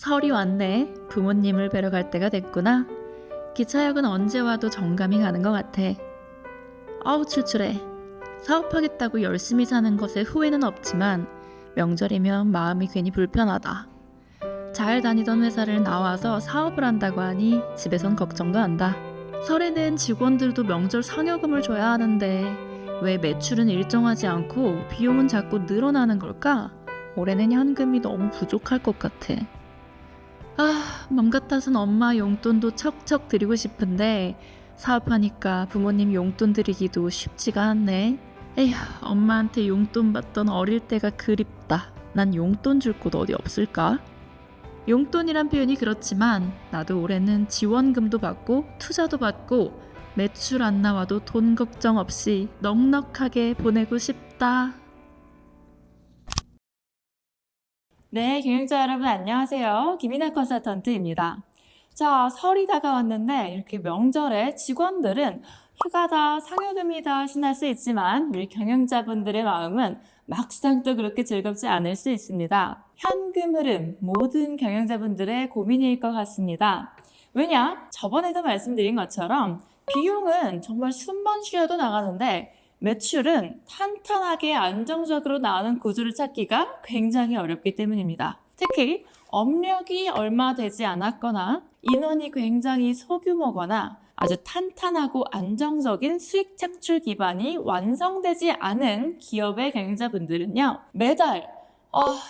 설이 왔네. 부모님을 뵈러 갈 때가 됐구나. 기차역은 언제 와도 정감이 가는 것 같아. 아우 출출해. 사업하겠다고 열심히 사는 것에 후회는 없지만 명절이면 마음이 괜히 불편하다. 잘 다니던 회사를 나와서 사업을 한다고 하니 집에선 걱정도 한다. 설에는 직원들도 명절 상여금을 줘야 하는데 왜 매출은 일정하지 않고 비용은 자꾸 늘어나는 걸까? 올해는 현금이 너무 부족할 것 같아. 맘 같아선 엄마 용돈도 척척 드리고 싶은데 사업하니까 부모님 용돈 드리기도 쉽지가 않네. 에휴, 엄마한테 용돈 받던 어릴 때가 그립다. 난 용돈 줄 곳 어디 없을까? 용돈이란 표현이 그렇지만 나도 올해는 지원금도 받고 투자도 받고 매출 안 나와도 돈 걱정 없이 넉넉하게 보내고 싶다. 네, 경영자 여러분 안녕하세요. 김이나 컨설턴트입니다. 자, 설이 다가왔는데 이렇게 명절에 직원들은 휴가다, 상여금이다 신날 수 있지만 우리 경영자분들의 마음은 막상 또 그렇게 즐겁지 않을 수 있습니다. 현금 흐름, 모든 경영자분들의 고민일 것 같습니다. 왜냐? 저번에도 말씀드린 것처럼 비용은 정말 숨만 쉬어도 나가는데 매출은 탄탄하게 안정적으로 나오는 구조를 찾기가 굉장히 어렵기 때문입니다. 특히 업력이 얼마 되지 않았거나 인원이 굉장히 소규모거나 아주 탄탄하고 안정적인 수익 창출 기반이 완성되지 않은 기업의 경영자분들은요, 매달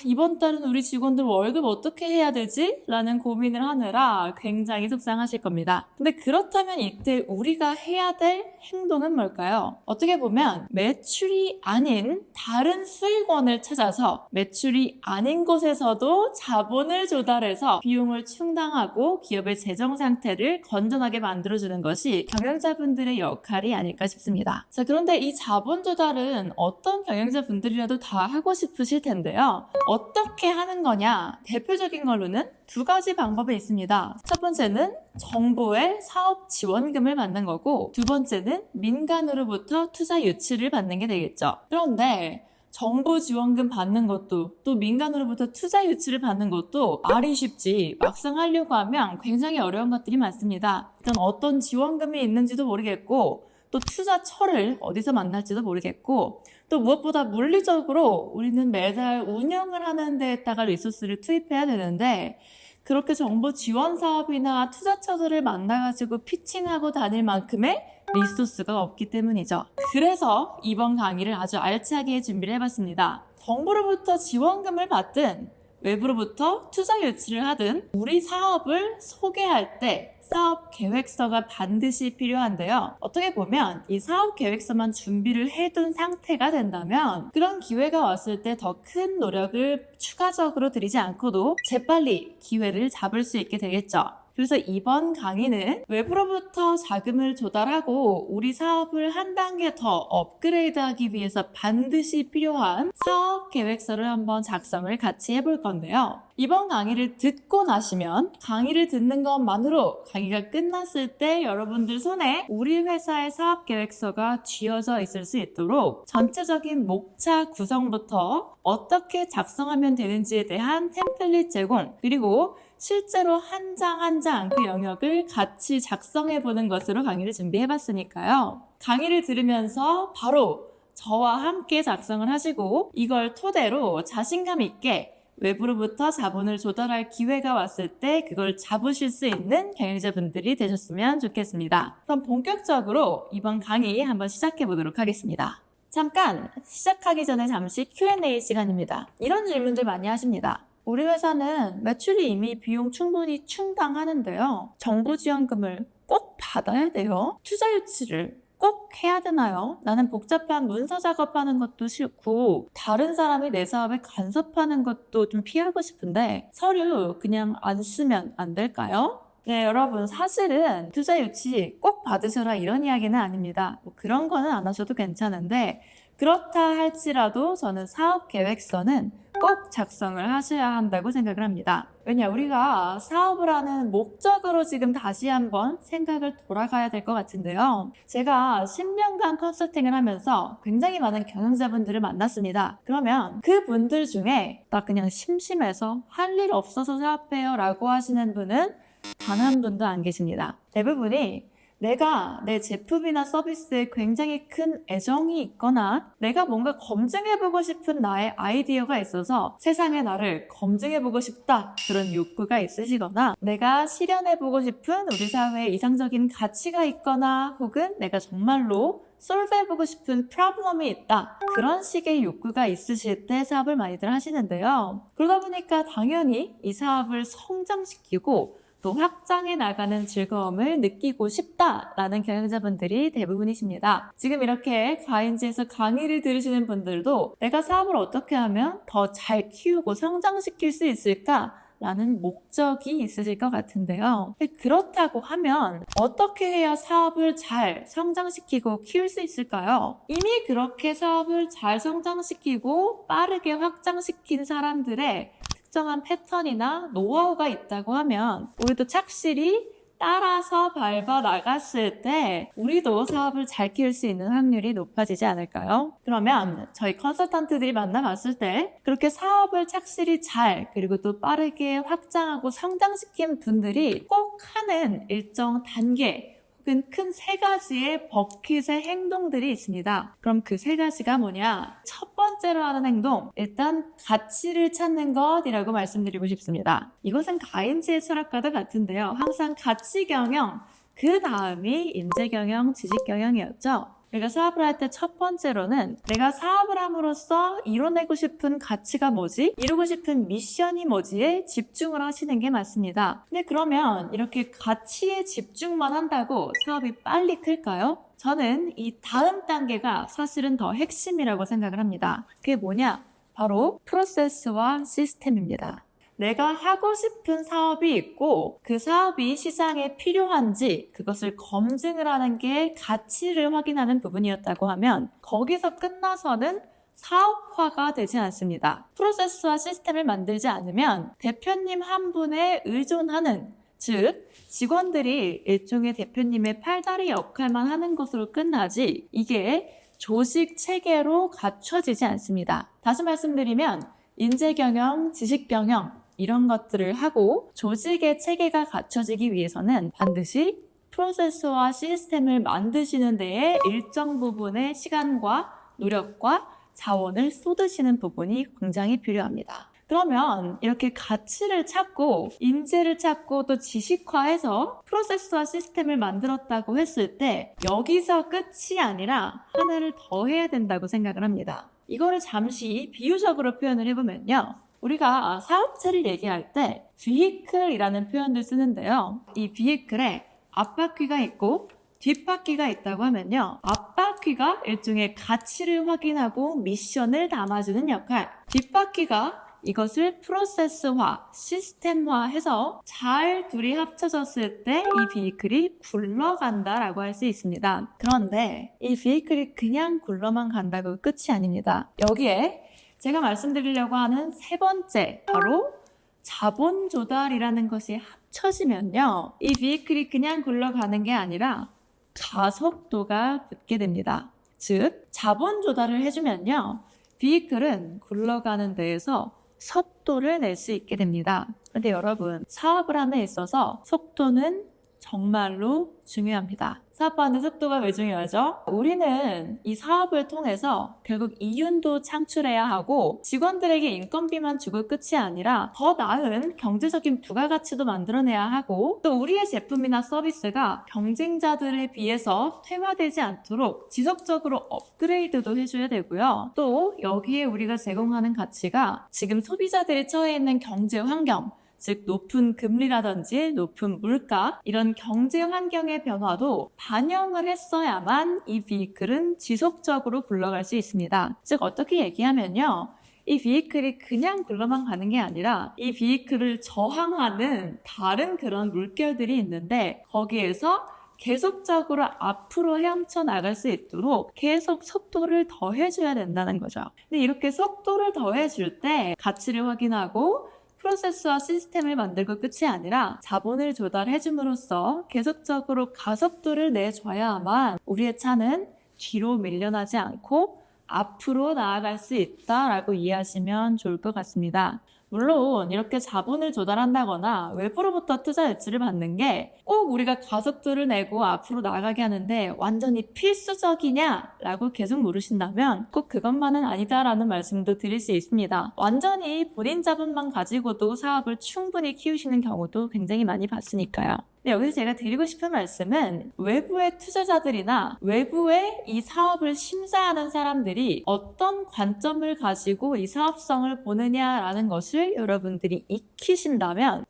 이번 달은 우리 직원들 월급 어떻게 해야 되지? 라는 고민을 하느라 굉장히 속상하실 겁니다. 근데 그렇다면 이때 우리가 해야 될 행동은 뭘까요? 어떻게 보면 매출이 아닌 다른 수익원을 찾아서 매출이 아닌 곳에서도 자본을 조달해서 비용을 충당하고 기업의 재정 상태를 건전하게 만들어주는 것이 경영자분들의 역할이 아닐까 싶습니다. 자, 그런데 이 자본 조달은 어떤 경영자분들이라도 다 하고 싶으실 텐데요. 어떻게 하는 거냐? 대표적인 걸로는 두 가지 방법이 있습니다. 첫 번째는 정부의 사업 지원금을 받는 거고, 두 번째는 민간으로부터 투자 유치를 받는 게 되겠죠. 그런데 정부 지원금 받는 것도 또 민간으로부터 투자 유치를 받는 것도 말이 쉽지 막상 하려고 하면 굉장히 어려운 것들이 많습니다. 일단 어떤 지원금이 있는지도 모르겠고 또 투자처를 어디서 만날지도 모르겠고 또 무엇보다 물리적으로 우리는 매달 운영을 하는 데에다가 리소스를 투입해야 되는데 그렇게 정부 지원 사업이나 투자처들을 만나가지고 피칭하고 다닐 만큼의 리소스가 없기 때문이죠. 그래서 이번 강의를 아주 알차게 준비를 해봤습니다. 정부로부터 지원금을 받든 외부로부터 투자 유치를 하든 우리 사업을 소개할 때 사업 계획서가 반드시 필요한데요. 어떻게 보면 이 사업 계획서만 준비를 해둔 상태가 된다면 그런 기회가 왔을 때 더 큰 노력을 추가적으로 들이지 않고도 재빨리 기회를 잡을 수 있게 되겠죠. 그래서 이번 강의는 외부로부터 자금을 조달하고 우리 사업을 한 단계 더 업그레이드하기 위해서 반드시 필요한 사업 계획서를 한번 작성을 같이 해볼 건데요. 이번 강의를 듣고 나시면 강의를 듣는 것만으로 강의가 끝났을 때 여러분들 손에 우리 회사의 사업 계획서가 쥐어져 있을 수 있도록 전체적인 목차 구성부터 어떻게 작성하면 되는지에 대한 템플릿 제공, 그리고 실제로 한 장 한 장 그 영역을 같이 작성해 보는 것으로 강의를 준비해 봤으니까요. 강의를 들으면서 바로 저와 함께 작성을 하시고 이걸 토대로 자신감 있게 외부로부터 자본을 조달할 기회가 왔을 때 그걸 잡으실 수 있는 경영자분들이 되셨으면 좋겠습니다. 그럼 본격적으로 이번 강의 한번 시작해 보도록 하겠습니다. 잠깐 시작하기 전에 잠시 Q&A 시간입니다. 이런 질문들 많이 하십니다. 우리 회사는 매출이 이미 비용 충분히 충당하는데요. 정부 지원금을 꼭 받아야 돼요? 투자 유치를 꼭 해야 되나요? 나는 복잡한 문서 작업하는 것도 싫고 다른 사람이 내 사업에 간섭하는 것도 좀 피하고 싶은데 서류 그냥 안 쓰면 안 될까요? 네, 여러분 사실은 투자 유치 꼭 받으셔라 이런 이야기는 아닙니다. 뭐 그런 거는 안 하셔도 괜찮은데 그렇다 할지라도 저는 사업 계획서는 꼭 작성을 하셔야 한다고 생각을 합니다. 왜냐, 우리가 사업을 하는 목적으로 지금 다시 한번 생각을 돌아가야 될 것 같은데요. 제가 10년간 컨설팅을 하면서 굉장히 많은 경영자분들을 만났습니다. 그러면 그분들 중에 나 그냥 심심해서 할 일 없어서 사업해요 라고 하시는 분은 단 한 분도 안 계십니다. 대부분이 내가 내 제품이나 서비스에 굉장히 큰 애정이 있거나 내가 뭔가 검증해보고 싶은 나의 아이디어가 있어서 세상의 나를 검증해보고 싶다, 그런 욕구가 있으시거나 내가 실현해보고 싶은 우리 사회에 이상적인 가치가 있거나 혹은 내가 정말로 솔브해보고 싶은 프로블럼이 있다, 그런 식의 욕구가 있으실 때 사업을 많이들 하시는데요. 그러다 보니까 당연히 이 사업을 성장시키고 또 확장해 나가는 즐거움을 느끼고 싶다라는 경영자분들이 대부분이십니다. 지금 이렇게 가인지에서 강의를 들으시는 분들도 내가 사업을 어떻게 하면 더 잘 키우고 성장시킬 수 있을까? 라는 목적이 있으실 것 같은데요. 그렇다고 하면 어떻게 해야 사업을 잘 성장시키고 키울 수 있을까요? 이미 그렇게 사업을 잘 성장시키고 빠르게 확장시킨 사람들의 특정한 패턴이나 노하우가 있다고 하면 우리도 착실히 따라서 밟아 나갔을 때 우리도 사업을 잘 키울 수 있는 확률이 높아지지 않을까요? 그러면 저희 컨설턴트들이 만나봤을 때 그렇게 사업을 착실히 잘 그리고 또 빠르게 확장하고 성장시킨 분들이 꼭 하는 일정 단계 혹은 큰 세 가지의 버킷의 행동들이 있습니다. 그럼 그 세 가지가 뭐냐? 첫 번째로 하는 행동, 일단 가치를 찾는 것이라고 말씀드리고 싶습니다. 이것은 가인지의 철학과도 같은데요. 항상 가치 경영, 그 다음이 인재 경영, 지식 경영이었죠. 우리가 사업을 할 때 첫 번째로는 내가 사업을 함으로써 이뤄내고 싶은 가치가 뭐지? 이루고 싶은 미션이 뭐지에 집중을 하시는 게 맞습니다. 근데 그러면 이렇게 가치에 집중만 한다고 사업이 빨리 클까요? 저는 이 다음 단계가 사실은 더 핵심이라고 생각을 합니다. 그게 뭐냐? 바로 프로세스와 시스템입니다. 내가 하고 싶은 사업이 있고 그 사업이 시장에 필요한지 그것을 검증을 하는 게 가치를 확인하는 부분이었다고 하면 거기서 끝나서는 사업화가 되지 않습니다. 프로세스와 시스템을 만들지 않으면 대표님 한 분에 의존하는, 즉 직원들이 일종의 대표님의 팔다리 역할만 하는 것으로 끝나지 이게 조직 체계로 갖춰지지 않습니다. 다시 말씀드리면 인재 경영, 지식 경영 이런 것들을 하고 조직의 체계가 갖춰지기 위해서는 반드시 프로세스와 시스템을 만드시는 데에 일정 부분의 시간과 노력과 자원을 쏟으시는 부분이 굉장히 필요합니다. 그러면 이렇게 가치를 찾고 인재를 찾고 또 지식화해서 프로세스와 시스템을 만들었다고 했을 때 여기서 끝이 아니라 하나를 더 해야 된다고 생각을 합니다. 이거를 잠시 비유적으로 표현을 해보면요. 우리가 사업체를 얘기할 때 vehicle이라는 표현을 쓰는데요. 이 vehicle에 앞바퀴가 있고 뒷바퀴가 있다고 하면요. 앞바퀴가 일종의 가치를 확인하고 미션을 담아주는 역할, 뒷바퀴가 이것을 프로세스화, 시스템화해서 잘 둘이 합쳐졌을 때 이 비이클이 굴러간다라고 할 수 있습니다. 그런데 이 비이클이 그냥 굴러만 간다고 끝이 아닙니다. 여기에 제가 말씀드리려고 하는 세 번째, 바로 자본 조달이라는 것이 합쳐지면요. 이 비이클이 그냥 굴러가는 게 아니라 가속도가 붙게 됩니다. 즉, 자본 조달을 해주면요. 비이클은 굴러가는 데에서 속도를 낼 수 있게 됩니다. 그런데 여러분, 사업을 하는 데 있어서 속도는 정말로 중요합니다. 사업하는 속도가 왜 중요하죠? 우리는 이 사업을 통해서 결국 이윤도 창출해야 하고 직원들에게 인건비만 주고 끝이 아니라 더 나은 경제적인 부가가치도 만들어내야 하고 또 우리의 제품이나 서비스가 경쟁자들에 비해서 퇴화되지 않도록 지속적으로 업그레이드도 해줘야 되고요. 또 여기에 우리가 제공하는 가치가 지금 소비자들이 처해 있는 경제 환경, 즉 높은 금리라든지 높은 물가 이런 경제 환경의 변화도 반영을 했어야만 이 비이클은 지속적으로 굴러갈 수 있습니다. 즉 어떻게 얘기하면요. 이 비이클이 그냥 굴러만 가는 게 아니라 이 비이클을 저항하는 다른 그런 물결들이 있는데 거기에서 계속적으로 앞으로 헤엄쳐 나갈 수 있도록 계속 속도를 더해줘야 된다는 거죠. 근데 이렇게 속도를 더해줄 때 가치를 확인하고 프로세스와 시스템을 만들고 끝이 아니라 자본을 조달해줌으로써 계속적으로 가속도를 내줘야만 우리의 차는 뒤로 밀려나지 않고 앞으로 나아갈 수 있다라고 이해하시면 좋을 것 같습니다. 물론 이렇게 자본을 조달한다거나 외부로부터 투자 유치를 받는 게 꼭 우리가 가속도를 내고 앞으로 나가게 하는데 완전히 필수적이냐라고 계속 물으신다면 꼭 그것만은 아니다라는 말씀도 드릴 수 있습니다. 완전히 본인 자본만 가지고도 사업을 충분히 키우시는 경우도 굉장히 많이 봤으니까요. 네, 여기서 제가 드리고 싶은 말씀은 외부의 투자자들이나 외부의 이 사업을 심사하는 사람들이 어떤 관점을 가지고 이 사업성을 보느냐라는 것을 여러분들이 익히신다면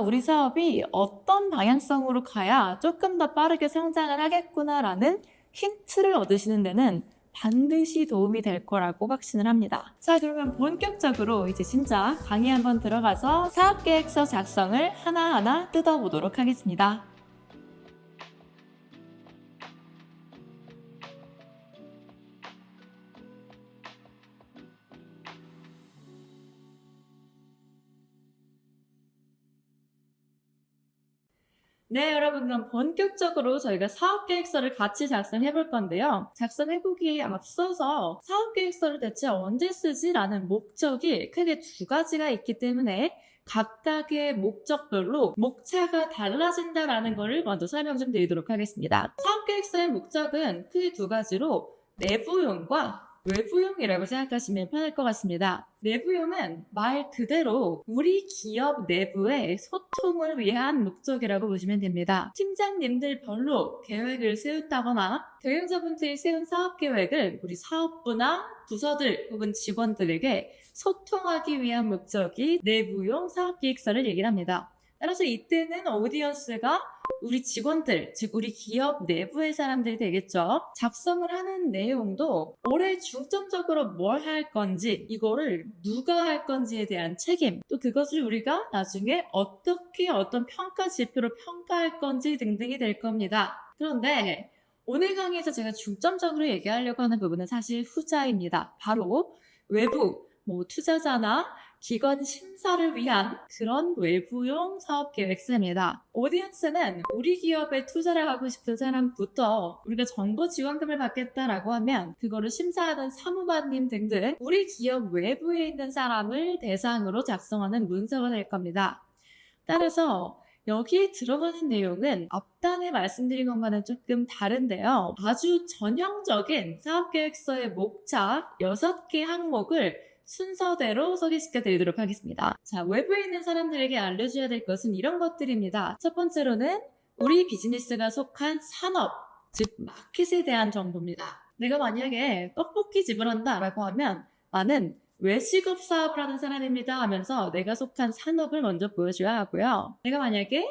우리 사업이 어떤 방향성으로 가야 조금 더 빠르게 성장을 하겠구나라는 힌트를 얻으시는 데는 반드시 도움이 될 거라고 확신을 합니다. 자, 그러면 본격적으로 이제 진짜 강의 한번 들어가서 사업계획서 작성을 하나하나 뜯어보도록 하겠습니다. 네, 여러분, 그럼 본격적으로 저희가 사업계획서를 같이 작성해 볼 건데요. 작성해보기에 앞서서 사업계획서를 대체 언제 쓰지라는 목적이 크게 두 가지가 있기 때문에 각각의 목적별로 목차가 달라진다라는 것을 먼저 설명 좀 드리도록 하겠습니다. 사업계획서의 목적은 크게 두 가지로 내부용과 외부용이라고 생각하시면 편할 것 같습니다. 내부용은 말 그대로 우리 기업 내부의 소통을 위한 목적이라고 보시면 됩니다. 팀장님들 별로 계획을 세운다거나 경영자분들이 세운 사업 계획을 우리 사업부나 부서들 혹은 직원들에게 소통하기 위한 목적이 내부용 사업계획서를 얘기를 합니다. 따라서 이때는 오디언스가 우리 직원들, 즉 우리 기업 내부의 사람들이 되겠죠. 작성을 하는 내용도 올해 중점적으로 뭘 할 건지, 이거를 누가 할 건지에 대한 책임, 또 그것을 우리가 나중에 어떻게 어떤 평가 지표로 평가할 건지 등등이 될 겁니다. 그런데 오늘 강의에서 제가 중점적으로 얘기하려고 하는 부분은 사실 후자입니다. 바로 외부, 투자자나 기관 심사를 위한 그런 외부용 사업계획서입니다. 오디언스는 우리 기업에 투자를 하고 싶은 사람부터 우리가 정보 지원금을 받겠다라고 하면 그거를 심사하는 사무관님 등등 우리 기업 외부에 있는 사람을 대상으로 작성하는 문서가 될 겁니다. 따라서 여기에 들어가는 내용은 앞단에 말씀드린 것과는 조금 다른데요. 아주 전형적인 사업계획서의 목차 6개 항목을 순서대로 소개시켜 드리도록 하겠습니다. 자, 외부에 있는 사람들에게 알려줘야 될 것은 이런 것들입니다. 첫 번째로는 우리 비즈니스가 속한 산업, 즉 마켓에 대한 정보입니다. 내가 만약에 떡볶이집을 한다라고 하면 나는 외식업 사업을 하는 사람입니다 하면서 내가 속한 산업을 먼저 보여줘야 하고요. 내가 만약에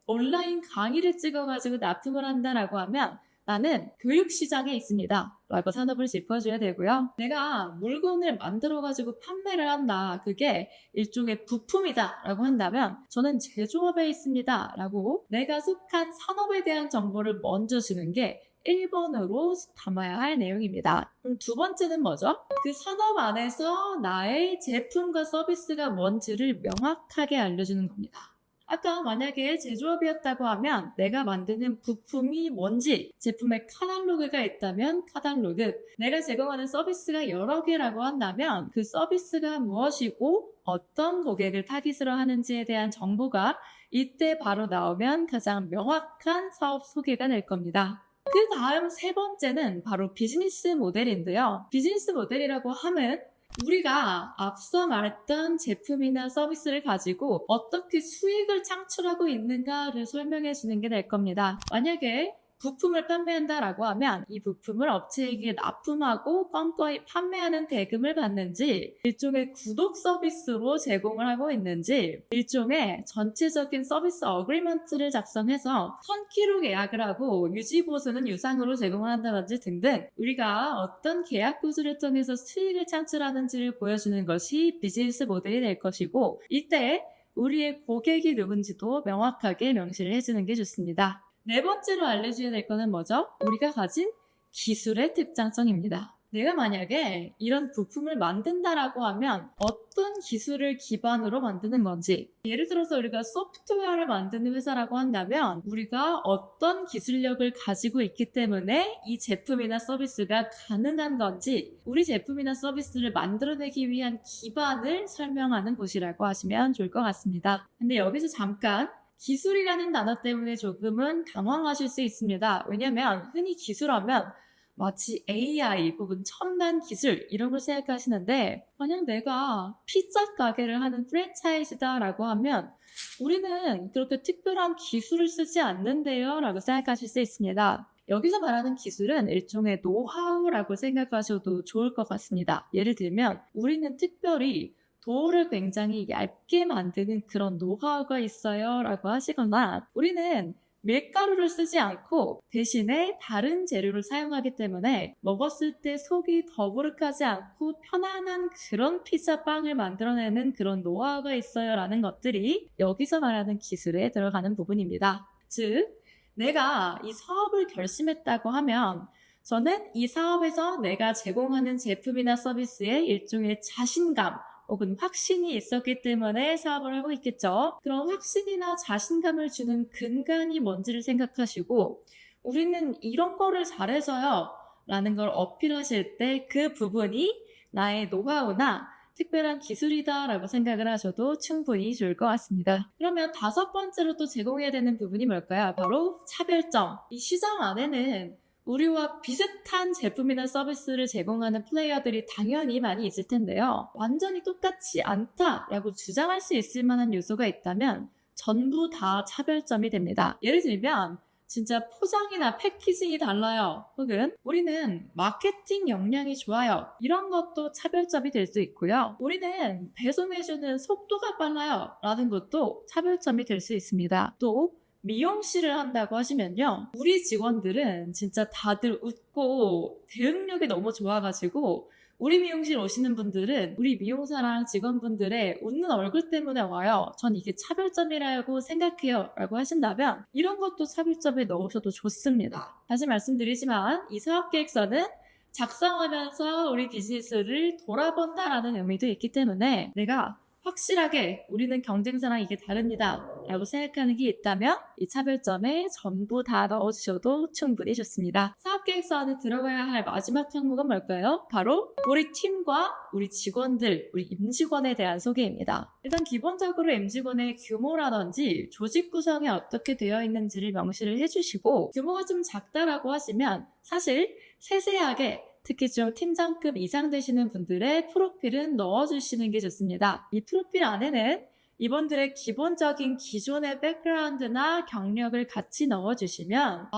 온라인 강의를 찍어가지고 납품을 한다라고 하면 나는 교육시장에 있습니다 라고 산업을 짚어줘야 되고요. 내가 물건을 만들어가지고 판매를 한다. 그게 일종의 부품이다 라고 한다면 저는 제조업에 있습니다 라고 내가 속한 산업에 대한 정보를 먼저 주는 게 1번으로 담아야 할 내용입니다. 그럼 두 번째는 뭐죠? 그 산업 안에서 나의 제품과 서비스가 뭔지를 명확하게 알려주는 겁니다. 아까 만약에 제조업이었다고 하면 내가 만드는 부품이 뭔지, 제품의 카탈로그가 있다면 카탈로그, 내가 제공하는 서비스가 여러 개라고 한다면 그 서비스가 무엇이고 어떤 고객을 타깃으로 하는지에 대한 정보가 이때 바로 나오면 가장 명확한 사업 소개가 될 겁니다. 그 다음 세 번째는 바로 비즈니스 모델인데요. 비즈니스 모델이라고 하면 우리가 앞서 말했던 제품이나 서비스를 가지고 어떻게 수익을 창출하고 있는가를 설명해 주는 게 될 겁니다. 만약에 부품을 판매한다라고 하면 이 부품을 업체에게 납품하고 껌껌이 판매하는 대금을 받는지, 일종의 구독 서비스로 제공을 하고 있는지, 일종의 전체적인 서비스 어그리먼트를 작성해서 선키로 계약을 하고 유지 보수는 유상으로 제공을 한다든지 등등 우리가 어떤 계약 구조를 통해서 수익을 창출하는지를 보여주는 것이 비즈니스 모델이 될 것이고, 이때 우리의 고객이 누군지도 명확하게 명시를 해주는 게 좋습니다. 네 번째로 알려줘야 될 거는 뭐죠? 우리가 가진 기술의 특장성입니다. 내가 만약에 이런 부품을 만든다라고 하면 어떤 기술을 기반으로 만드는 건지, 예를 들어서 우리가 소프트웨어를 만드는 회사라고 한다면 우리가 어떤 기술력을 가지고 있기 때문에 이 제품이나 서비스가 가능한 건지, 우리 제품이나 서비스를 만들어내기 위한 기반을 설명하는 곳이라고 하시면 좋을 것 같습니다. 근데 여기서 잠깐 기술이라는 단어 때문에 조금은 당황하실 수 있습니다. 왜냐면 흔히 기술하면 마치 AI 혹은 첨단 기술 이런 걸 생각하시는데, 만약 내가 피자 가게를 하는 프랜차이즈다라고 하면 우리는 그렇게 특별한 기술을 쓰지 않는데요 라고 생각하실 수 있습니다. 여기서 말하는 기술은 일종의 노하우라고 생각하셔도 좋을 것 같습니다. 예를 들면 우리는 특별히 도우를 굉장히 얇게 만드는 그런 노하우가 있어요 라고 하시거나, 우리는 밀가루를 쓰지 않고 대신에 다른 재료를 사용하기 때문에 먹었을 때 속이 더부룩하지 않고 편안한 그런 피자 빵을 만들어내는 그런 노하우가 있어요 라는 것들이 여기서 말하는 기술에 들어가는 부분입니다. 즉, 내가 이 사업을 결심했다고 하면 저는 이 사업에서 내가 제공하는 제품이나 서비스에 일종의 자신감 혹은 확신이 있었기 때문에 사업을 하고 있겠죠. 그런 확신이나 자신감을 주는 근간이 뭔지를 생각하시고, 우리는 이런 거를 잘해서요 라는 걸 어필하실 때 그 부분이 나의 노하우나 특별한 기술이다 라고 생각을 하셔도 충분히 좋을 것 같습니다. 그러면 다섯 번째로 또 제공해야 되는 부분이 뭘까요? 바로 차별점. 이 시장 안에는 우리와 비슷한 제품이나 서비스를 제공하는 플레이어들이 당연히 많이 있을 텐데요. 완전히 똑같지 않다라고 주장할 수 있을 만한 요소가 있다면 전부 다 차별점이 됩니다. 예를 들면 진짜 포장이나 패키징이 달라요. 혹은 우리는 마케팅 역량이 좋아요. 이런 것도 차별점이 될 수 있고요. 우리는 배송해주는 속도가 빨라요. 라는 것도 차별점이 될 수 있습니다. 또 미용실을 한다고 하시면요, 우리 직원들은 진짜 다들 웃고 대응력이 너무 좋아가지고 우리 미용실 오시는 분들은 우리 미용사랑 직원분들의 웃는 얼굴 때문에 와요. 전 이게 차별점이라고 생각해요 라고 하신다면 이런 것도 차별점에 넣으셔도 좋습니다. 다시 말씀드리지만 이 사업계획서는 작성하면서 우리 비즈니스를 돌아본다라는 의미도 있기 때문에 내가 확실하게 우리는 경쟁사랑 이게 다릅니다 라고 생각하는 게 있다면 이 차별점에 전부 다 넣어주셔도 충분히 좋습니다. 사업계획서 안에 들어가야 할 마지막 항목은 뭘까요? 바로 우리 팀과 우리 직원들, 우리 임직원에 대한 소개입니다. 일단 기본적으로 임직원의 규모라든지 조직 구성이 어떻게 되어 있는지를 명시를 해주시고, 규모가 좀 작다라고 하시면 사실 세세하게 특히 좀 팀장급 이상 되시는 분들의 프로필은 넣어주시는 게 좋습니다. 이 프로필 안에는 이분들의 기본적인 기존의 백그라운드나 경력을 같이 넣어주시면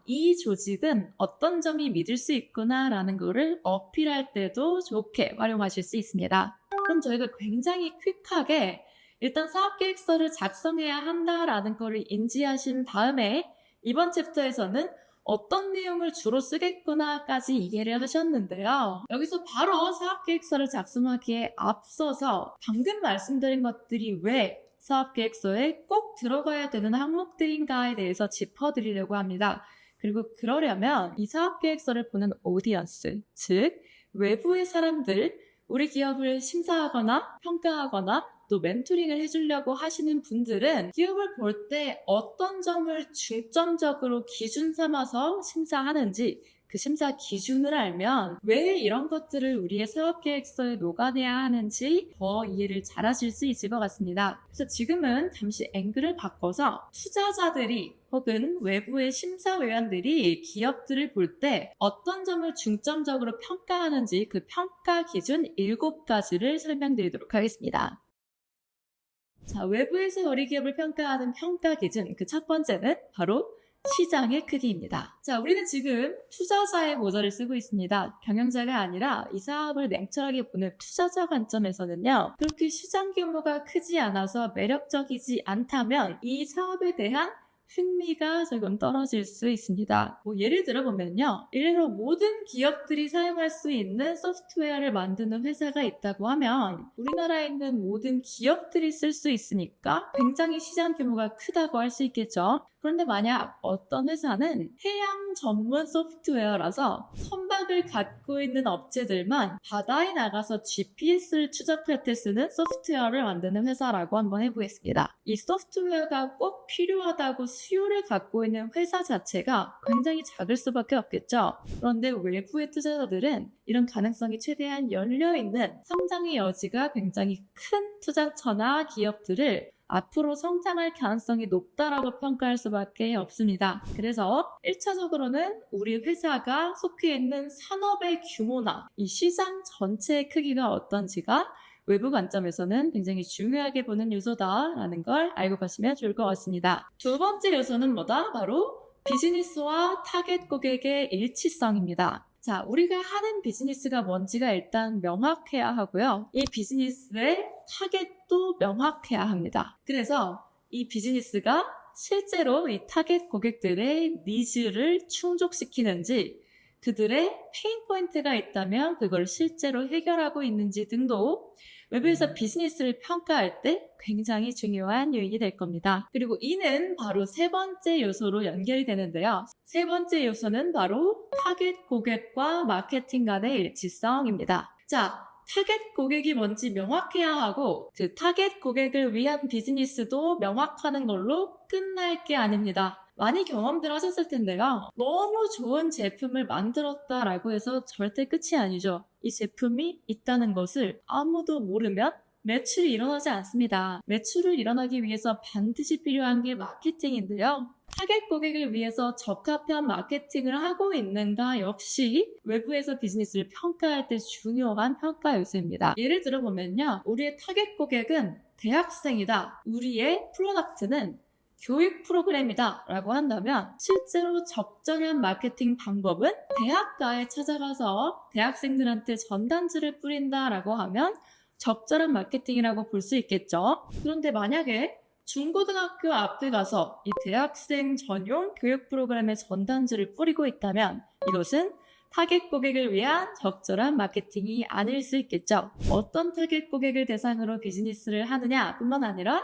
이 조직은 어떤 점이 믿을 수 있구나 라는 거를 어필할 때도 좋게 활용하실 수 있습니다. 그럼 저희가 굉장히 퀵하게 일단 사업계획서를 작성해야 한다라는 거를 인지하신 다음에 이번 챕터에서는 어떤 내용을 주로 쓰겠구나까지 이해를 하셨는데요. 여기서 바로 사업계획서를 작성하기에 앞서서 방금 말씀드린 것들이 왜 사업계획서에 꼭 들어가야 되는 항목들인가에 대해서 짚어드리려고 합니다. 그리고 그러려면 이 사업계획서를 보는 오디언스, 즉 외부의 사람들, 우리 기업을 심사하거나 평가하거나 또 멘토링을 해주려고 하시는 분들은 기업을 볼 때 어떤 점을 중점적으로 기준 삼아서 심사하는지 그 심사 기준을 알면 왜 이런 것들을 우리의 사업계획서에 녹아내야 하는지 더 이해를 잘 하실 수 있을 것 같습니다. 그래서 지금은 잠시 앵글을 바꿔서 투자자들이 혹은 외부의 심사위원들이 기업들을 볼 때 어떤 점을 중점적으로 평가하는지 그 평가 기준 7가지를 설명드리도록 하겠습니다. 자, 외부에서 우리 기업을 평가하는 평가 기준, 그 첫 번째는 바로 시장의 크기입니다. 자, 우리는 지금 투자자의 모자를 쓰고 있습니다. 경영자가 아니라 이 사업을 냉철하게 보는 투자자 관점에서는요, 그렇게 시장 규모가 크지 않아서 매력적이지 않다면 이 사업에 대한 흥미가 조금 떨어질 수 있습니다. 예를 들어보면요. 일례로 모든 기업들이 사용할 수 있는 소프트웨어를 만드는 회사가 있다고 하면 우리나라에 있는 모든 기업들이 쓸 수 있으니까 굉장히 시장 규모가 크다고 할 수 있겠죠. 그런데 만약 어떤 회사는 해양 전문 소프트웨어라서 선박을 갖고 있는 업체들만 바다에 나가서 GPS를 추적할 때 쓰는 소프트웨어를 만드는 회사라고 한번 해보겠습니다. 이 소프트웨어가 꼭 필요하다고 수요를 갖고 있는 회사 자체가 굉장히 작을 수밖에 없겠죠. 그런데 외부의 투자자들은 이런 가능성이 최대한 열려있는 성장의 여지가 굉장히 큰 투자처나 기업들을 앞으로 성장할 가능성이 높다라고 평가할 수밖에 없습니다. 그래서 1차적으로는 우리 회사가 속해 있는 산업의 규모나 이 시장 전체의 크기가 어떤지가 외부 관점에서는 굉장히 중요하게 보는 요소다라는 걸 알고 가시면 좋을 것 같습니다. 두 번째 요소는 뭐다? 바로 비즈니스와 타겟 고객의 일치성입니다. 자, 우리가 하는 비즈니스가 뭔지가 일단 명확해야 하고요. 이 비즈니스의 타겟도 명확해야 합니다. 그래서 이 비즈니스가 실제로 이 타겟 고객들의 니즈를 충족시키는지, 그들의 페인 포인트가 있다면 그걸 실제로 해결하고 있는지 등도 외부에서 비즈니스를 평가할 때 굉장히 중요한 요인이 될 겁니다. 그리고 이는 바로 세 번째 요소로 연결이 되는데요. 세 번째 요소는 바로 타겟 고객과 마케팅 간의 일치성입니다. 자, 타겟 고객이 뭔지 명확해야 하고 그 타겟 고객을 위한 비즈니스도 명확하는 걸로 끝날 게 아닙니다. 많이 경험들 하셨을 텐데요. 너무 좋은 제품을 만들었다라고 해서 절대 끝이 아니죠. 이 제품이 있다는 것을 아무도 모르면 매출이 일어나지 않습니다. 매출을 일어나기 위해서 반드시 필요한 게 마케팅인데요. 타겟 고객을 위해서 적합한 마케팅을 하고 있는가 역시 외부에서 비즈니스를 평가할 때 중요한 평가 요소입니다. 예를 들어보면요. 우리의 타겟 고객은 대학생이다. 우리의 프로덕트는 교육 프로그램이다 라고 한다면 실제로 적절한 마케팅 방법은 대학가에 찾아가서 대학생들한테 전단지를 뿌린다 라고 하면 적절한 마케팅이라고 볼 수 있겠죠. 그런데 만약에 중고등학교 앞에 가서 이 대학생 전용 교육 프로그램의 전단지를 뿌리고 있다면 이것은 타겟 고객을 위한 적절한 마케팅이 아닐 수 있겠죠. 어떤 타겟 고객을 대상으로 비즈니스를 하느냐 뿐만 아니라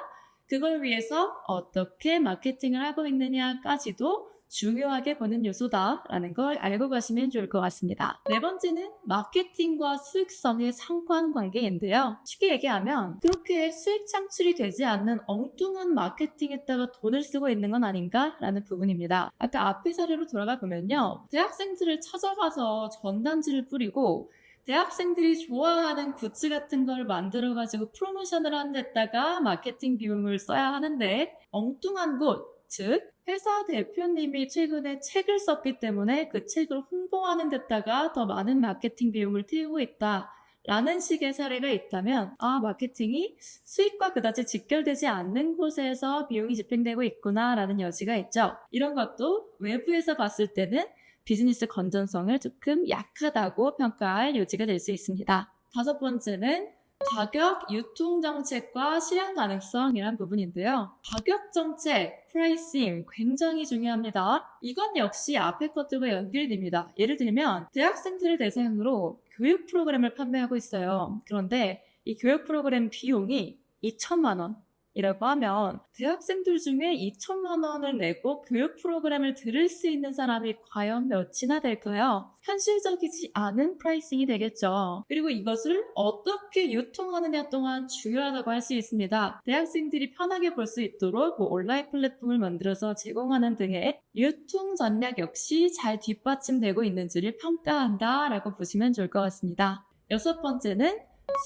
그걸 위해서 어떻게 마케팅을 하고 있느냐까지도 중요하게 보는 요소다라는 걸 알고 가시면 좋을 것 같습니다. 네 번째는 마케팅과 수익성의 상관관계인데요. 쉽게 얘기하면 그렇게 수익 창출이 되지 않는 엉뚱한 마케팅에다가 돈을 쓰고 있는 건 아닌가라는 부분입니다. 아까 앞에 사례로 돌아가 보면요. 대학생들을 찾아가서 전단지를 뿌리고 대학생들이 좋아하는 굿즈 같은 걸 만들어가지고 프로모션을 하는 데다가 마케팅 비용을 써야 하는데 엉뚱한 곳, 즉 회사 대표님이 최근에 책을 썼기 때문에 그 책을 홍보하는 데다가 더 많은 마케팅 비용을 태우고 있다. 라는 식의 사례가 있다면 마케팅이 수익과 그다지 직결되지 않는 곳에서 비용이 집행되고 있구나 라는 여지가 있죠. 이런 것도 외부에서 봤을 때는 비즈니스 건전성을 조금 약하다고 평가할 요지가 될 수 있습니다. 다섯 번째는 가격, 유통 정책과 실현 가능성이란 부분인데요. 가격 정책, 프라이싱 굉장히 중요합니다. 이건 역시 앞에 것들과 연결이 됩니다. 예를 들면 대학생들을 대상으로 교육 프로그램을 판매하고 있어요. 그런데 이 교육 프로그램 비용이 2천만 원. 이라고 하면 대학생들 중에 2천만 원을 내고 교육 프로그램을 들을 수 있는 사람이 과연 몇이나 될까요? 현실적이지 않은 프라이싱이 되겠죠. 그리고 이것을 어떻게 유통하느냐 또한 중요하다고 할 수 있습니다. 대학생들이 편하게 볼 수 있도록 온라인 플랫폼을 만들어서 제공하는 등의 유통 전략 역시 잘 뒷받침되고 있는지를 평가한다라고 보시면 좋을 것 같습니다. 여섯 번째는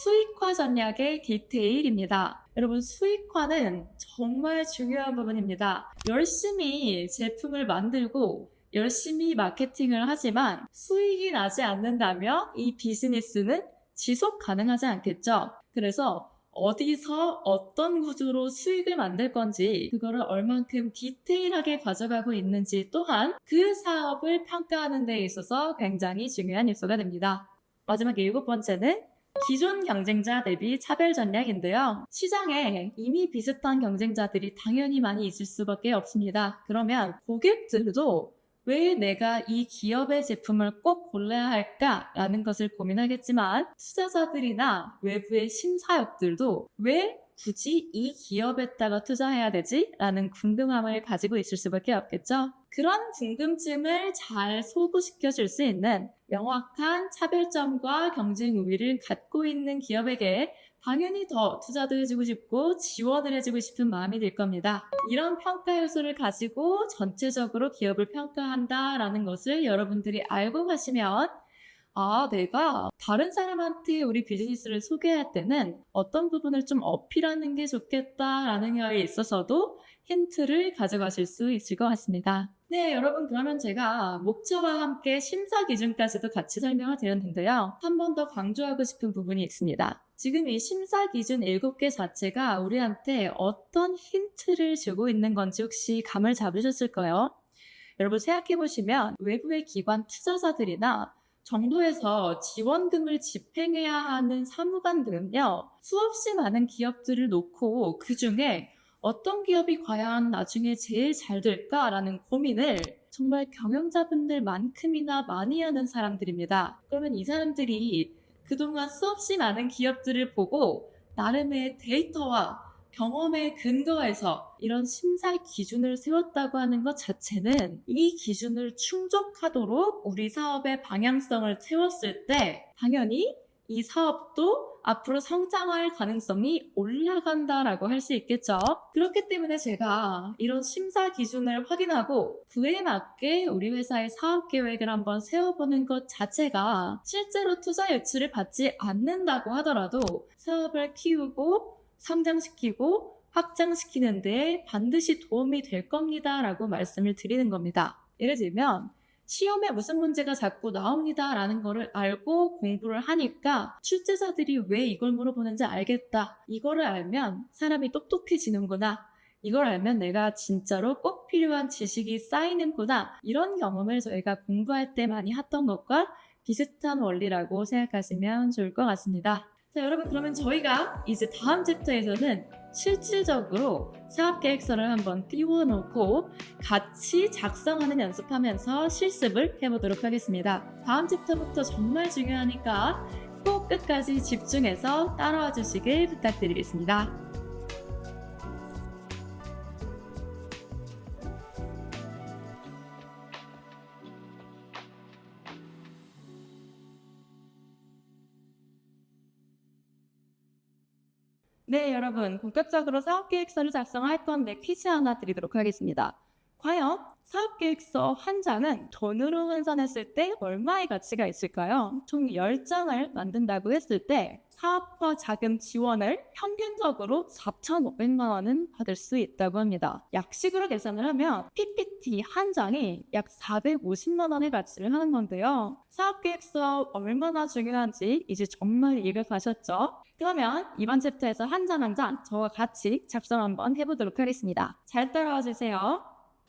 수익화 전략의 디테일입니다. 여러분, 수익화는 정말 중요한 부분입니다. 열심히 제품을 만들고 열심히 마케팅을 하지만 수익이 나지 않는다면 이 비즈니스는 지속 가능하지 않겠죠. 그래서 어디서 어떤 구조로 수익을 만들 건지 그거를 얼만큼 디테일하게 가져가고 있는지 또한 그 사업을 평가하는 데 있어서 굉장히 중요한 요소가 됩니다. 마지막 일곱 번째는 기존 경쟁자 대비 차별 전략인데요. 시장에 이미 비슷한 경쟁자들이 당연히 많이 있을 수밖에 없습니다. 그러면 고객들도 왜 내가 이 기업의 제품을 꼭 골라야 할까라는 것을 고민하겠지만 투자자들이나 외부의 심사역들도 왜 굳이 이 기업에다가 투자해야 되지? 라는 궁금함을 가지고 있을 수밖에 없겠죠. 그런 궁금증을 잘 소구시켜 줄 수 있는 명확한 차별점과 경쟁 우위를 갖고 있는 기업에게 당연히 더 투자도 해주고 싶고 지원을 해주고 싶은 마음이 들 겁니다. 이런 평가 요소를 가지고 전체적으로 기업을 평가한다라는 것을 여러분들이 알고 가시면 내가 다른 사람한테 우리 비즈니스를 소개할 때는 어떤 부분을 좀 어필하는 게 좋겠다라는 거에 있어서도 힌트를 가져가실 수 있을 것 같습니다. 네, 여러분 그러면 제가 목차와 함께 심사 기준까지도 같이 설명을 드렸는데요. 한 번 더 강조하고 싶은 부분이 있습니다. 지금 이 심사 기준 7개 자체가 우리한테 어떤 힌트를 주고 있는 건지 혹시 감을 잡으셨을까요? 여러분 생각해보시면 외부의 기관 투자자들이나 정부에서 지원금을 집행해야 하는 사무관들은요, 수없이 많은 기업들을 놓고 그 중에 어떤 기업이 과연 나중에 제일 잘 될까라는 고민을 정말 경영자분들만큼이나 많이 하는 사람들입니다. 그러면 이 사람들이 그동안 수없이 많은 기업들을 보고 나름의 데이터와 경험에 근거해서 이런 심사 기준을 세웠다고 하는 것 자체는 이 기준을 충족하도록 우리 사업의 방향성을 세웠을 때 당연히 이 사업도 앞으로 성장할 가능성이 올라간다라고 할 수 있겠죠. 그렇기 때문에 제가 이런 심사 기준을 확인하고 그에 맞게 우리 회사의 사업 계획을 한번 세워보는 것 자체가 실제로 투자 유치를 받지 않는다고 하더라도 사업을 키우고 성장시키고 확장시키는데 반드시 도움이 될 겁니다 라고 말씀을 드리는 겁니다. 예를 들면 시험에 무슨 문제가 자꾸 나옵니다 라는 거를 알고 공부를 하니까 출제자들이 왜 이걸 물어보는지 알겠다. 이거를 알면 사람이 똑똑해지는구나. 이걸 알면 내가 진짜로 꼭 필요한 지식이 쌓이는구나. 이런 경험을 저희가 공부할 때 많이 했던 것과 비슷한 원리라고 생각하시면 좋을 것 같습니다. 자, 여러분 그러면 저희가 이제 다음 챕터에서는 실질적으로 사업계획서를 한번 띄워놓고 같이 작성하는 연습하면서 실습을 해보도록 하겠습니다. 다음 챕터부터 정말 중요하니까 꼭 끝까지 집중해서 따라와 주시길 부탁드리겠습니다. 네, 여러분 본격적으로 사업계획서를 작성할 건데 퀴즈 하나 드리도록 하겠습니다. 과연 사업계획서 한 장은 돈으로 환산했을 때 얼마의 가치가 있을까요? 총 10장을 만든다고 했을 때 사업화 자금 지원을 평균적으로 4,500만 원은 받을 수 있다고 합니다. 약식으로 계산을 하면 PPT 한 장이 약 450만 원의 가치를 하는 건데요. 사업계획서 얼마나 중요한지 이제 정말 이해가 가셨죠? 그러면 이번 챕터에서 한 장 한 장 저와 같이 작성 한번 해보도록 하겠습니다. 잘 따라와 주세요.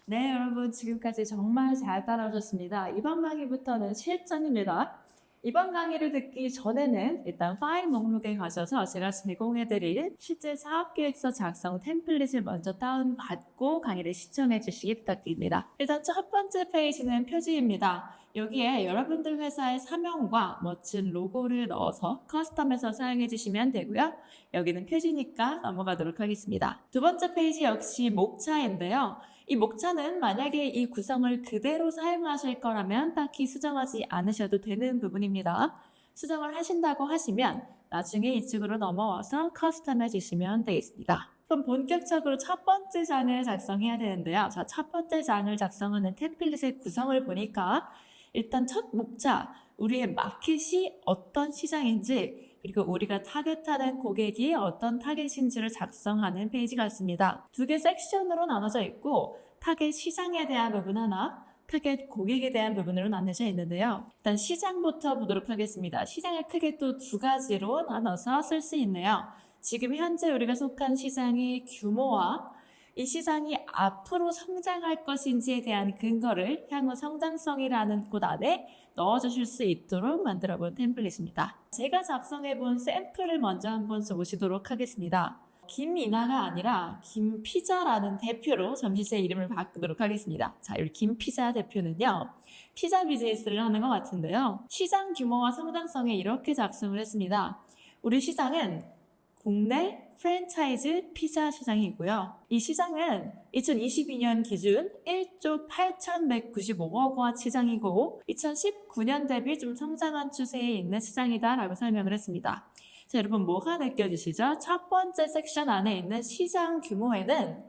네, 여러분 지금까지 정말 잘 따라오셨습니다. 이번 강의부터는 실전입니다. 이번 강의를 듣기 전에는 일단 파일 목록에 가셔서 제가 제공해드릴 실제 사업계획서 작성 템플릿을 먼저 다운받고 강의를 시청해 주시기 부탁드립니다. 일단 첫 번째 페이지는 표지입니다. 여기에 여러분들 회사의 사명과 멋진 로고를 넣어서 커스텀해서 사용해 주시면 되고요. 여기는 표지니까 넘어가도록 하겠습니다. 두 번째 페이지 역시 목차인데요. 이 목차는 만약에 이 구성을 그대로 사용하실 거라면 딱히 수정하지 않으셔도 되는 부분입니다. 수정을 하신다고 하시면 나중에 이쪽으로 넘어와서 커스텀해 주시면 되겠습니다. 그럼 본격적으로 첫 번째 장을 작성해야 되는데요. 자, 첫 번째 장을 작성하는 템플릿의 구성을 보니까 일단 첫 목차, 우리의 마켓이 어떤 시장인지 그리고 우리가 타겟하는 고객이 어떤 타겟인지를 작성하는 페이지가 있습니다. 두 개 섹션으로 나눠져 있고 타겟 시장에 대한 부분 하나, 타겟 고객에 대한 부분으로 나눠져 있는데요. 일단 시장부터 보도록 하겠습니다. 시장을 크게 또 두 가지로 나눠서 쓸 수 있네요. 지금 현재 우리가 속한 시장의 규모와 이 시장이 앞으로 성장할 것인지에 대한 근거를 향후 성장성이라는 곳 안에 넣어주실 수 있도록 만들어본 템플릿입니다. 제가 작성해본 샘플을 먼저 한번 보시도록 하겠습니다. 김이나가 아니라 김피자라는 대표로 잠시 제 이름을 바꾸도록 하겠습니다. 자, 이 김피자 대표는요, 피자 비즈니스를 하는 것 같은데요. 시장 규모와 성장성에 이렇게 작성을 했습니다. 우리 시장은 국내 프랜차이즈 피자 시장이고요. 이 시장은 2022년 기준 1조 8,195억 원 시장이고 2019년 대비 좀 성장한 추세에 있는 시장이다라고 설명을 했습니다. 자, 여러분 뭐가 느껴지시죠? 첫 번째 섹션 안에 있는 시장 규모에는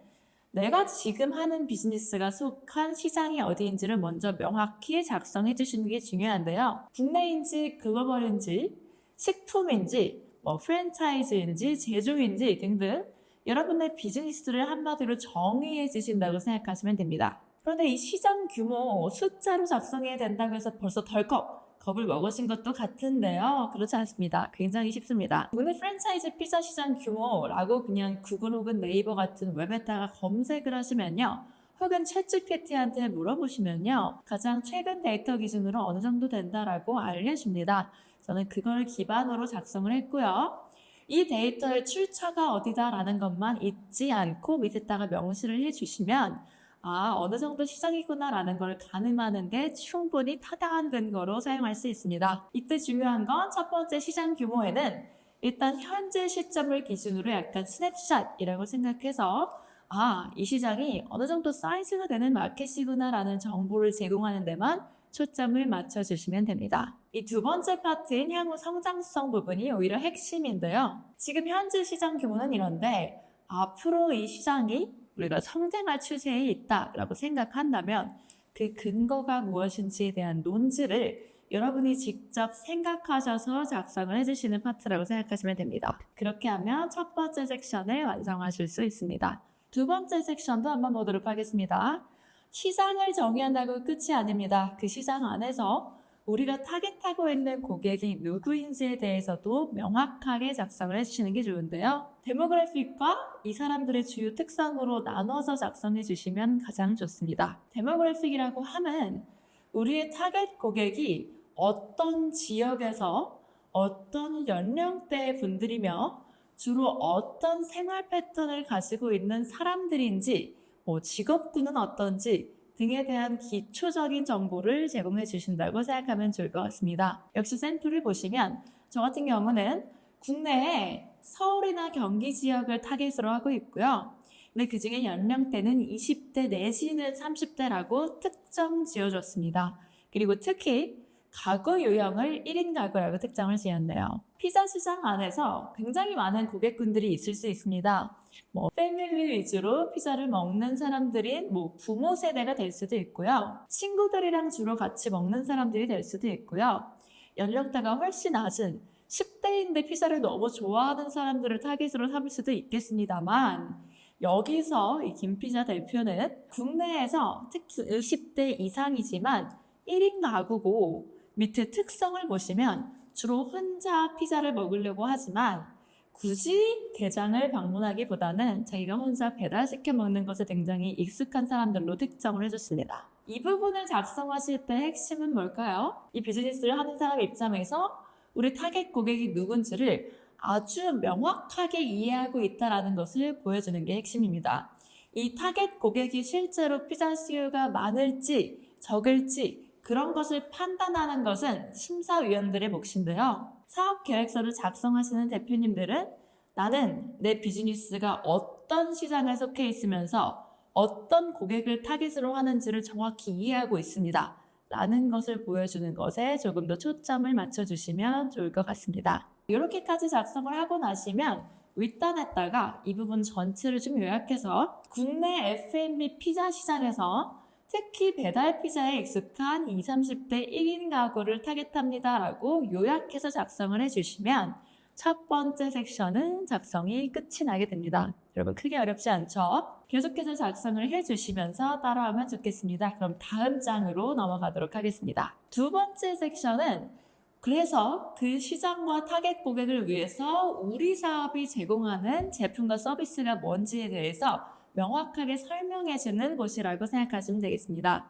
내가 지금 하는 비즈니스가 속한 시장이 어디인지를 먼저 명확히 작성해 주시는 게 중요한데요. 국내인지 글로벌인지 식품인지 프랜차이즈인지 제조인지 등등 여러분의 비즈니스를 한마디로 정의해 주신다고 생각하시면 됩니다. 그런데 이 시장 규모 숫자로 작성해야 된다고 해서 벌써 덜컥 겁을 먹으신 것도 같은데요. 그렇지 않습니다. 굉장히 쉽습니다. 국내 프랜차이즈 피자 시장 규모라고 그냥 구글 혹은 네이버 같은 웹에다가 검색을 하시면요. 혹은 챗GPT한테 물어보시면요. 가장 최근 데이터 기준으로 어느 정도 된다라고 알려줍니다. 저는 그걸 기반으로 작성을 했고요. 이 데이터의 출처가 어디다라는 것만 잊지 않고 밑에다가 명시를 해주시면 어느 정도 시장이구나라는 걸 가늠하는데 충분히 타당한 근거로 사용할 수 있습니다. 이때 중요한 건 첫 번째 시장 규모에는 일단 현재 시점을 기준으로 약간 스냅샷이라고 생각해서 이 시장이 어느 정도 사이즈가 되는 마켓이구나라는 정보를 제공하는 데만 초점을 맞춰주시면 됩니다. 이 두 번째 파트인 향후 성장성 부분이 오히려 핵심인데요. 지금 현재 시장 규모는 이런데 앞으로 이 시장이 우리가 성장할 추세에 있다라고 생각한다면 그 근거가 무엇인지에 대한 논지를 여러분이 직접 생각하셔서 작성을 해주시는 파트라고 생각하시면 됩니다. 그렇게 하면 첫 번째 섹션을 완성하실 수 있습니다. 두 번째 섹션도 한번 보도록 하겠습니다. 시장을 정의한다고 끝이 아닙니다. 그 시장 안에서 우리가 타겟하고 있는 고객이 누구인지에 대해서도 명확하게 작성을 해주시는 게 좋은데요. 데모그래픽과 이 사람들의 주요 특성으로 나눠서 작성해 주시면 가장 좋습니다. 데모그래픽이라고 하면 우리의 타겟 고객이 어떤 지역에서 어떤 연령대의 분들이며 주로 어떤 생활 패턴을 가지고 있는 사람들인지 직업군은 어떤지 등에 대한 기초적인 정보를 제공해 주신다고 생각하면 좋을 것 같습니다. 역시 샘플을 보시면 저 같은 경우는 국내에 서울이나 경기 지역을 타겟으로 하고 있고요. 근데 그중에 연령대는 20대 내지는 30대라고 특정 지어줬습니다. 그리고 특히 가구 유형을 1인 가구라고 특정을 지었네요. 피자 시장 안에서 굉장히 많은 고객군들이 있을 수 있습니다. 패밀리 위주로 피자를 먹는 사람들인 부모 세대가 될 수도 있고요. 친구들이랑 주로 같이 먹는 사람들이 될 수도 있고요. 연령대가 훨씬 낮은 10대인데 피자를 너무 좋아하는 사람들을 타깃으로 삼을 수도 있겠습니다만 여기서 이 김피자 대표는 국내에서 특히 20대 이상이지만 1인 가구고 밑에 특성을 보시면 주로 혼자 피자를 먹으려고 하지만 굳이 대장을 방문하기보다는 자기가 혼자 배달시켜 먹는 것에 굉장히 익숙한 사람들로 특정을 해줬습니다. 이 부분을 작성하실 때 핵심은 뭘까요? 이 비즈니스를 하는 사람 입장에서 우리 타겟 고객이 누군지를 아주 명확하게 이해하고 있다는 것을 보여주는 게 핵심입니다. 이 타겟 고객이 실제로 피자 수요가 많을지 적을지 그런 것을 판단하는 것은 심사위원들의 몫인데요. 사업 계획서를 작성하시는 대표님들은 나는 내 비즈니스가 어떤 시장에 속해 있으면서 어떤 고객을 타깃으로 하는지를 정확히 이해하고 있습니다. 라는 것을 보여주는 것에 조금 더 초점을 맞춰주시면 좋을 것 같습니다. 이렇게까지 작성을 하고 나시면 윗단에다가 이 부분 전체를 좀 요약해서 국내 F&B 피자 시장에서 특히 배달 피자에 익숙한 20, 30대 1인 가구를 타겟합니다 라고 요약해서 작성을 해주시면 첫 번째 섹션은 작성이 끝이 나게 됩니다. 여러분 크게 어렵지 않죠? 계속해서 작성을 해주시면서 따라하면 좋겠습니다. 그럼 다음 장으로 넘어가도록 하겠습니다. 두 번째 섹션은 그래서 그 시장과 타겟 고객을 위해서 우리 사업이 제공하는 제품과 서비스가 뭔지에 대해서 명확하게 설명해주는 곳이라고 생각하시면 되겠습니다.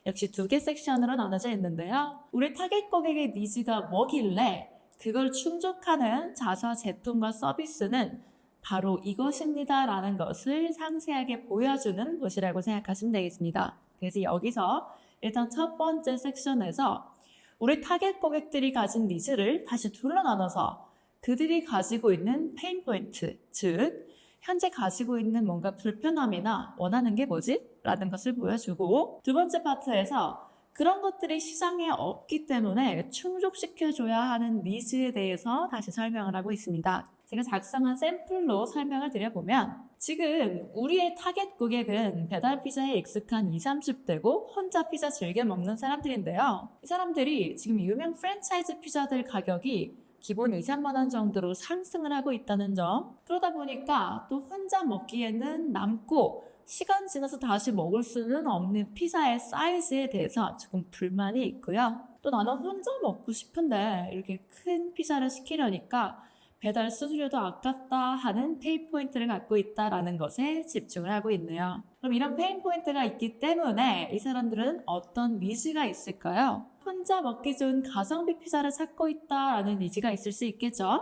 역시 두 개 섹션으로 나눠져 있는데요. 우리 타겟 고객의 니즈가 뭐길래 그걸 충족하는 자사 제품과 서비스는 바로 이것입니다 라는 것을 상세하게 보여주는 곳이라고 생각하시면 되겠습니다. 그래서 여기서 일단 첫 번째 섹션에서 우리 타겟 고객들이 가진 니즈를 다시 둘로 나눠서 그들이 가지고 있는 페인 포인트, 즉 현재 가지고 있는 뭔가 불편함이나 원하는 게 뭐지? 라는 것을 보여주고, 두 번째 파트에서 그런 것들이 시장에 없기 때문에 충족시켜줘야 하는 니즈에 대해서 다시 설명을 하고 있습니다. 제가 작성한 샘플로 설명을 드려보면, 지금 우리의 타겟 고객은 배달 피자에 익숙한 20, 30대고 혼자 피자 즐겨 먹는 사람들인데요. 이 사람들이 지금 유명 프랜차이즈 피자들 가격이 기본 2, 3만 원 정도로 상승을 하고 있다는 점. 그러다 보니까 또 혼자 먹기에는 남고 시간 지나서 다시 먹을 수는 없는 피자의 사이즈에 대해서 조금 불만이 있고요. 또 나는 혼자 먹고 싶은데 이렇게 큰 피자를 시키려니까 배달 수수료도 아깝다 하는 페인 포인트를 갖고 있다라는 것에 집중을 하고 있네요. 그럼 이런 페인 포인트가 있기 때문에 이 사람들은 어떤 니즈가 있을까요? 혼자 먹기 좋은 가성비 피자를 찾고 있다라는 니즈가 있을 수 있겠죠.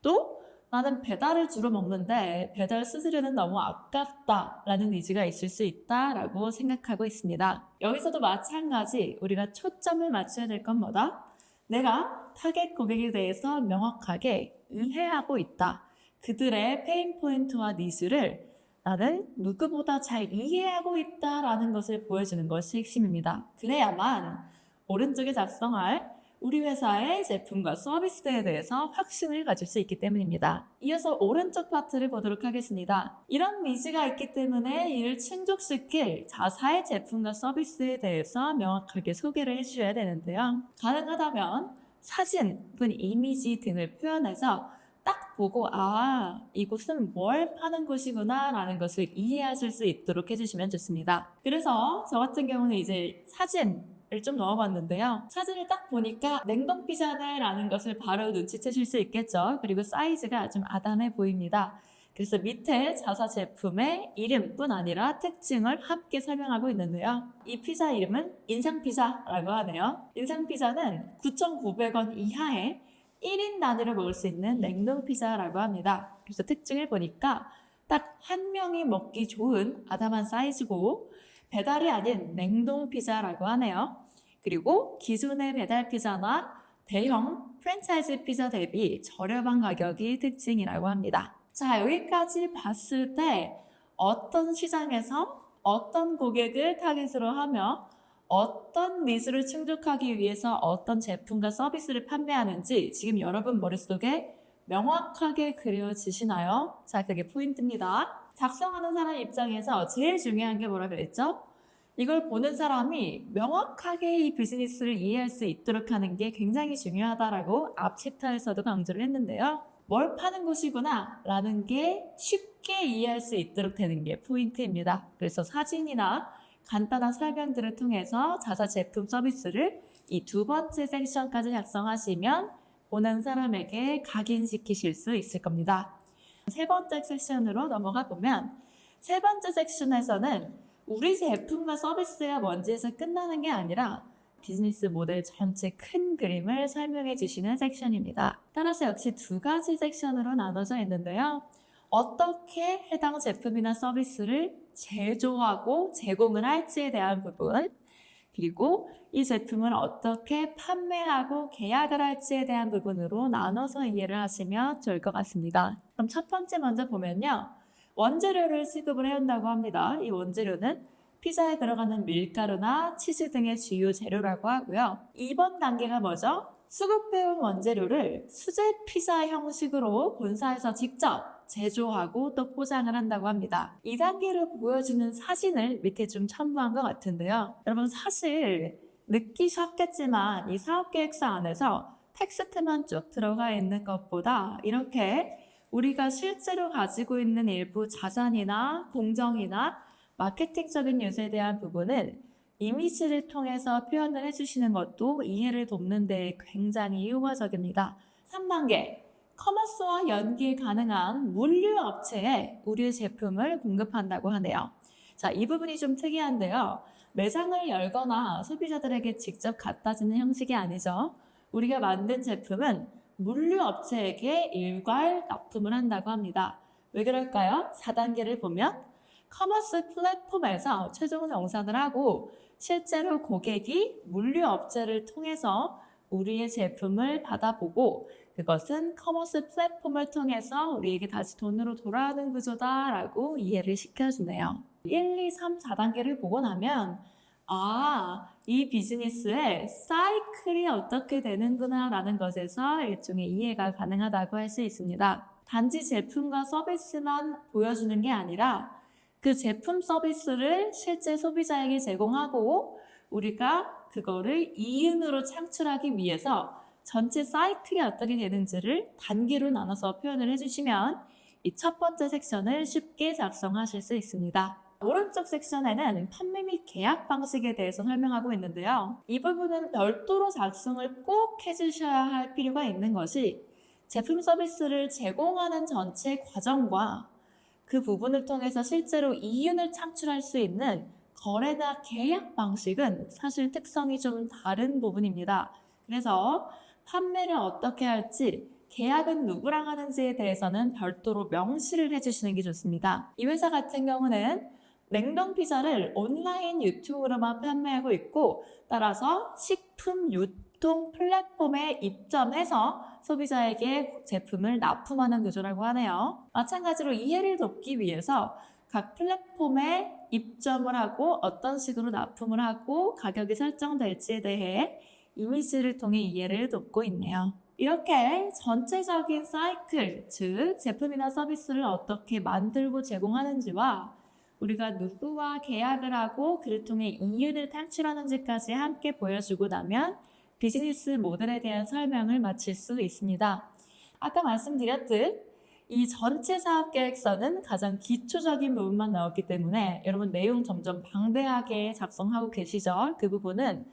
또 나는 배달을 주로 먹는데 배달 수수료는 너무 아깝다라는 니즈가 있을 수 있다라고 생각하고 있습니다. 여기서도 마찬가지 우리가 초점을 맞춰야 될 건 뭐다? 내가 타겟 고객에 대해서 명확하게 이해하고 있다. 그들의 페인 포인트와 니즈를 나는 누구보다 잘 이해하고 있다라는 것을 보여주는 것이 핵심입니다. 그래야만 오른쪽에 작성할 우리 회사의 제품과 서비스에 대해서 확신을 가질 수 있기 때문입니다. 이어서 오른쪽 파트를 보도록 하겠습니다. 이런 니즈가 있기 때문에 이를 충족시킬 자사의 제품과 서비스에 대해서 명확하게 소개를 해주셔야 되는데요. 가능하다면 사진 혹은 이미지 등을 표현해서 딱 보고 이곳은 뭘 파는 곳이구나 라는 것을 이해하실 수 있도록 해주시면 좋습니다. 그래서 저 같은 경우는 이제 사진을 좀 넣어봤는데요. 사진을 딱 보니까 냉동 피자네 라는 것을 바로 눈치채실 수 있겠죠. 그리고 사이즈가 좀 아담해 보입니다. 그래서 밑에 자사 제품의 이름뿐 아니라 특징을 함께 설명하고 있는데요. 이 피자 이름은 인상피자라고 하네요. 인상피자는 9,900원 이하의 1인 단위로 먹을 수 있는 냉동 피자라고 합니다. 그래서 특징을 보니까 딱 한 명이 먹기 좋은 아담한 사이즈고 배달이 아닌 냉동 피자라고 하네요. 그리고 기존의 배달 피자나 대형 프랜차이즈 피자 대비 저렴한 가격이 특징이라고 합니다. 자, 여기까지 봤을 때 어떤 시장에서 어떤 고객을 타깃으로 하며 어떤 니즈를 충족하기 위해서 어떤 제품과 서비스를 판매하는지 지금 여러분 머릿속에 명확하게 그려지시나요? 자, 그게 포인트입니다. 작성하는 사람 입장에서 제일 중요한 게 뭐라 그랬죠? 이걸 보는 사람이 명확하게 이 비즈니스를 이해할 수 있도록 하는 게 굉장히 중요하다라고 앞 챕터에서도 강조를 했는데요. 뭘 파는 곳이구나 라는 게 쉽게 이해할 수 있도록 되는 게 포인트입니다. 그래서 사진이나 간단한 설명들을 통해서 자사 제품 서비스를 이 두 번째 섹션까지 작성하시면 보는 사람에게 각인시키실 수 있을 겁니다. 세 번째 섹션으로 넘어가 보면 세 번째 섹션에서는 우리 제품과 서비스가 뭔지에서 끝나는 게 아니라 비즈니스 모델 전체 큰 그림을 설명해 주시는 섹션입니다. 따라서 역시 두 가지 섹션으로 나눠져 있는데요. 어떻게 해당 제품이나 서비스를 제조하고 제공을 할지에 대한 부분, 그리고 이 제품을 어떻게 판매하고 계약을 할지에 대한 부분으로 나눠서 이해를 하시면 좋을 것 같습니다. 그럼 첫 번째 먼저 보면요. 원재료를 수급을 해온다고 합니다. 이 원재료는 피자에 들어가는 밀가루나 치즈 등의 주요 재료라고 하고요. 2번 단계가 뭐죠? 수급해온 원재료를 수제 피자 형식으로 본사에서 직접 제조하고 또 포장을 한다고 합니다. 이 단계를 보여주는 사진을 밑에 좀 첨부한 것 같은데요. 여러분 사실 느끼셨겠지만 이 사업계획서 안에서 텍스트만 쭉 들어가 있는 것보다 이렇게 우리가 실제로 가지고 있는 일부 자산이나 공정이나 마케팅적인 요소에 대한 부분은 이미지를 통해서 표현을 해주시는 것도 이해를 돕는 데 굉장히 효과적입니다. 3단계, 커머스와 연계 가능한 물류 업체에 우리 제품을 공급한다고 하네요. 자, 이 부분이 좀 특이한데요. 매장을 열거나 소비자들에게 직접 갖다 주는 형식이 아니죠. 우리가 만든 제품은 물류 업체에게 일괄 납품을 한다고 합니다. 왜 그럴까요? 4단계를 보면 커머스 플랫폼에서 최종 정산을 하고 실제로 고객이 물류 업체를 통해서 우리의 제품을 받아보고 그것은 커머스 플랫폼을 통해서 우리에게 다시 돈으로 돌아오는 구조다라고 이해를 시켜주네요. 1, 2, 3, 4단계를 보고 나면 이 비즈니스의 사이클이 어떻게 되는구나 라는 것에서 일종의 이해가 가능하다고 할 수 있습니다. 단지 제품과 서비스만 보여주는 게 아니라 그 제품 서비스를 실제 소비자에게 제공하고 우리가 그거를 이윤으로 창출하기 위해서 전체 사이클이 어떻게 되는지를 단계로 나눠서 표현을 해주시면 이 첫 번째 섹션을 쉽게 작성하실 수 있습니다. 오른쪽 섹션에는 판매 및 계약 방식에 대해서 설명하고 있는데요. 이 부분은 별도로 작성을 꼭 해주셔야 할 필요가 있는 것이 제품 서비스를 제공하는 전체 과정과 그 부분을 통해서 실제로 이윤을 창출할 수 있는 거래나 계약 방식은 사실 특성이 좀 다른 부분입니다. 그래서 판매를 어떻게 할지, 계약은 누구랑 하는지에 대해서는 별도로 명시를 해주시는 게 좋습니다. 이 회사 같은 경우는 냉동 피자를 온라인 유통으로만 판매하고 있고 따라서 식품 유통 플랫폼에 입점해서 소비자에게 제품을 납품하는 구조라고 하네요. 마찬가지로 이해를 돕기 위해서 각 플랫폼에 입점을 하고 어떤 식으로 납품을 하고 가격이 설정될지에 대해 이미지를 통해 이해를 돕고 있네요. 이렇게 전체적인 사이클, 즉 제품이나 서비스를 어떻게 만들고 제공하는지와 우리가 누구와 계약을 하고 그를 통해 이윤을 창출하는지까지 함께 보여주고 나면 비즈니스 모델에 대한 설명을 마칠 수 있습니다. 아까 말씀드렸듯 이 전체 사업계획서는 가장 기초적인 부분만 나왔기 때문에 여러분 내용 점점 방대하게 작성하고 계시죠? 그 부분은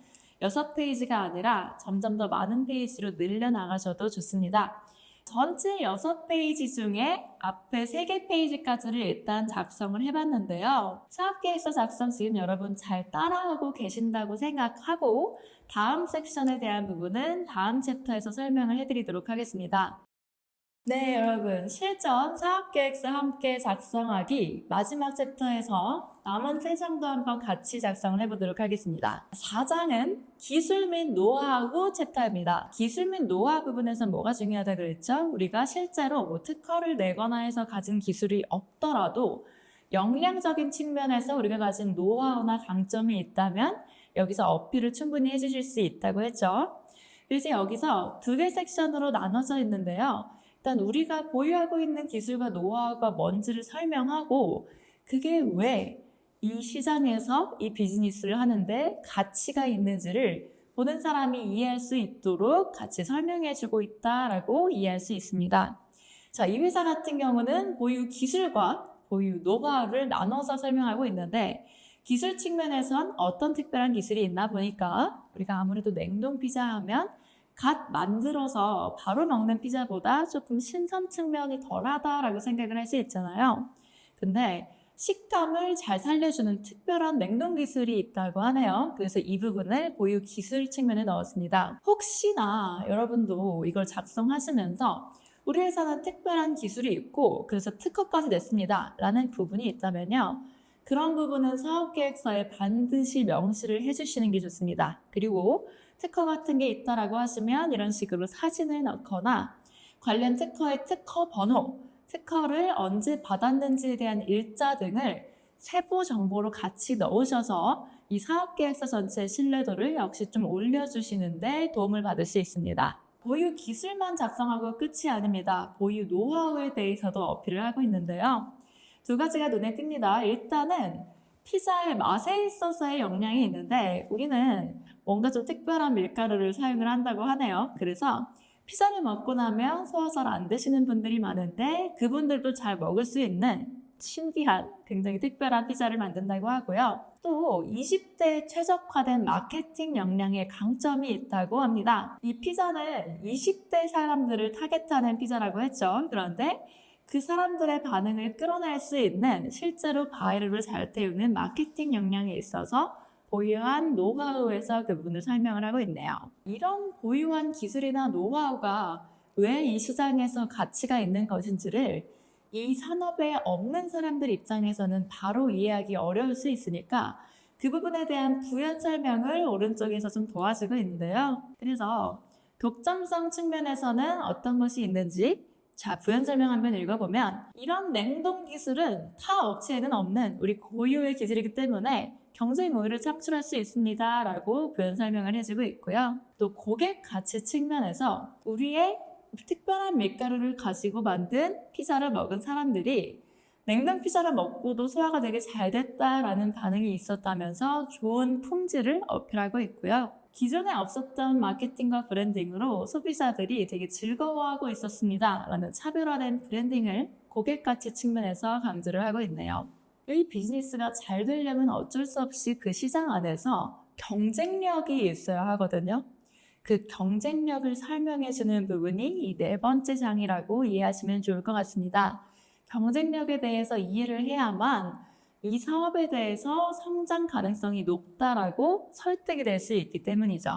6페이지가 아니라 점점 더 많은 페이지로 늘려나가셔도 좋습니다. 전체 6페이지 중에 앞에 3개 페이지까지를 일단 작성을 해봤는데요. 사업계획서 작성 지금 여러분 잘 따라하고 계신다고 생각하고 다음 섹션에 대한 부분은 다음 챕터에서 설명을 해드리도록 하겠습니다. 네, 여러분. 실전 사업계획서 함께 작성하기 마지막 챕터에서 남은 3장도 한번 같이 작성을 해보도록 하겠습니다. 4장은 기술 및 노하우 챕터입니다. 기술 및 노하우 부분에서 뭐가 중요하다고 그랬죠? 우리가 실제로 뭐 특허를 내거나 해서 가진 기술이 없더라도 역량적인 측면에서 우리가 가진 노하우나 강점이 있다면 여기서 어필을 충분히 해주실 수 있다고 했죠. 그래서 여기서 2개 섹션으로 나눠져 있는데요. 일단 우리가 보유하고 있는 기술과 노하우가 뭔지를 설명하고 그게 왜 이 시장에서 이 비즈니스를 하는데 가치가 있는지를 보는 사람이 이해할 수 있도록 같이 설명해주고 있다라고 이해할 수 있습니다. 자, 이 회사 같은 경우는 보유 기술과 보유 노하우를 나눠서 설명하고 있는데 기술 측면에선 어떤 특별한 기술이 있나 보니까 우리가 아무래도 냉동 피자 하면 갓 만들어서 바로 먹는 피자보다 조금 신선 측면이 덜하다라고 생각을 할 수 있잖아요. 근데 식감을 잘 살려주는 특별한 냉동 기술이 있다고 하네요. 그래서 이 부분을 보유 기술 측면에 넣었습니다. 혹시나 여러분도 이걸 작성하시면서 우리 회사는 특별한 기술이 있고 그래서 특허까지 냈습니다 라는 부분이 있다면요. 그런 부분은 사업계획서에 반드시 명시를 해주시는 게 좋습니다. 그리고 특허 같은 게 있다라고 하시면 이런 식으로 사진을 넣거나 관련 특허의 특허 번호, 특허를 언제 받았는지에 대한 일자 등을 세부 정보로 같이 넣으셔서 이 사업계획서 전체의 신뢰도를 역시 좀 올려주시는데 도움을 받을 수 있습니다. 보유 기술만 작성하고 끝이 아닙니다. 보유 노하우에 대해서도 어필을 하고 있는데요. 2가지가 눈에 띕니다. 일단은 피자의 맛에 있어서의 영향이 있는데 우리는 뭔가 좀 특별한 밀가루를 사용을 한다고 하네요. 그래서 피자를 먹고 나면 소화 잘 안 되시는 분들이 많은데 그분들도 잘 먹을 수 있는 신기한, 굉장히 특별한 피자를 만든다고 하고요. 또 20대에 최적화된 마케팅 역량의 강점이 있다고 합니다. 이 피자는 20대 사람들을 타겟하는 피자라고 했죠. 그런데 그 사람들의 반응을 끌어낼 수 있는 실제로 바이럴을 잘 태우는 마케팅 역량이 있어서 보유한 노하우에서 그분을 설명을 하고 있네요. 이런 보유한 기술이나 노하우가 왜 이 시장에서 가치가 있는 것인지를 이 산업에 없는 사람들 입장에서는 바로 이해하기 어려울 수 있으니까 그 부분에 대한 부연 설명을 오른쪽에서 좀 도와주고 있는데요. 그래서 독점성 측면에서는 어떤 것이 있는지 자, 부연 설명 한번 읽어보면 이런 냉동 기술은 타 업체에는 없는 우리 고유의 기술이기 때문에 경쟁 우위를 창출할 수 있습니다 라고 부연 설명을 해주고 있고요. 또 고객 가치 측면에서 우리의 특별한 밀가루를 가지고 만든 피자를 먹은 사람들이 냉동 피자를 먹고도 소화가 되게 잘 됐다라는 반응이 있었다면서 좋은 품질을 어필하고 있고요. 기존에 없었던 마케팅과 브랜딩으로 소비자들이 되게 즐거워하고 있었습니다 라는 차별화된 브랜딩을 고객 가치 측면에서 강조를 하고 있네요. 이 비즈니스가 잘 되려면 어쩔 수 없이 그 시장 안에서 경쟁력이 있어야 하거든요. 그 경쟁력을 설명해주는 부분이 이 네 번째 장이라고 이해하시면 좋을 것 같습니다. 경쟁력에 대해서 이해를 해야만 이 사업에 대해서 성장 가능성이 높다라고 설득이 될 수 있기 때문이죠.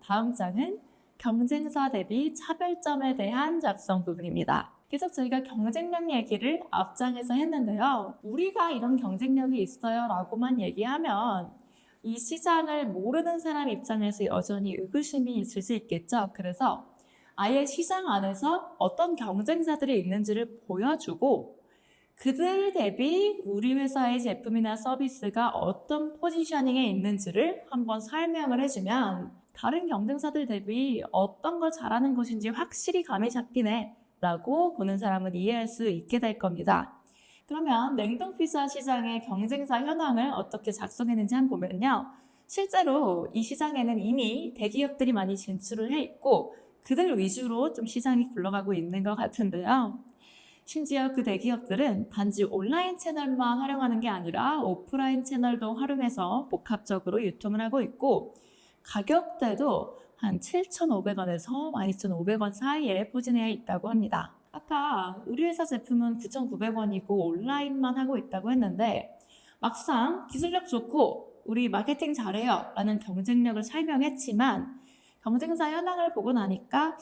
다음 장은 경쟁사 대비 차별점에 대한 작성 부분입니다. 계속 저희가 경쟁력 얘기를 앞장에서 했는데요. 우리가 이런 경쟁력이 있어요 라고만 얘기하면 이 시장을 모르는 사람 입장에서 여전히 의구심이 있을 수 있겠죠. 그래서 아예 시장 안에서 어떤 경쟁사들이 있는지를 보여주고 그들 대비 우리 회사의 제품이나 서비스가 어떤 포지셔닝에 있는지를 한번 설명을 해주면 다른 경쟁사들 대비 어떤 걸 잘하는 것인지 확실히 감이 잡히네 라고 보는 사람은 이해할 수 있게 될 겁니다. 그러면 냉동 피자 시장의 경쟁사 현황을 어떻게 작성했는지 한번 보면요. 실제로 이 시장에는 이미 대기업들이 많이 진출을 해 있고 그들 위주로 좀 시장이 굴러가고 있는 것 같은데요. 심지어 그 대기업들은 단지 온라인 채널만 활용하는 게 아니라 오프라인 채널도 활용해서 복합적으로 유통을 하고 있고 가격대도 한 7,500원에서 12,500원 사이에 포진해 있다고 합니다. 아까 우리 회사 제품은 9,900원이고 온라인만 하고 있다고 했는데 막상 기술력 좋고 우리 마케팅 잘해요 라는 경쟁력을 설명했지만 경쟁사 현황을 보고 나니까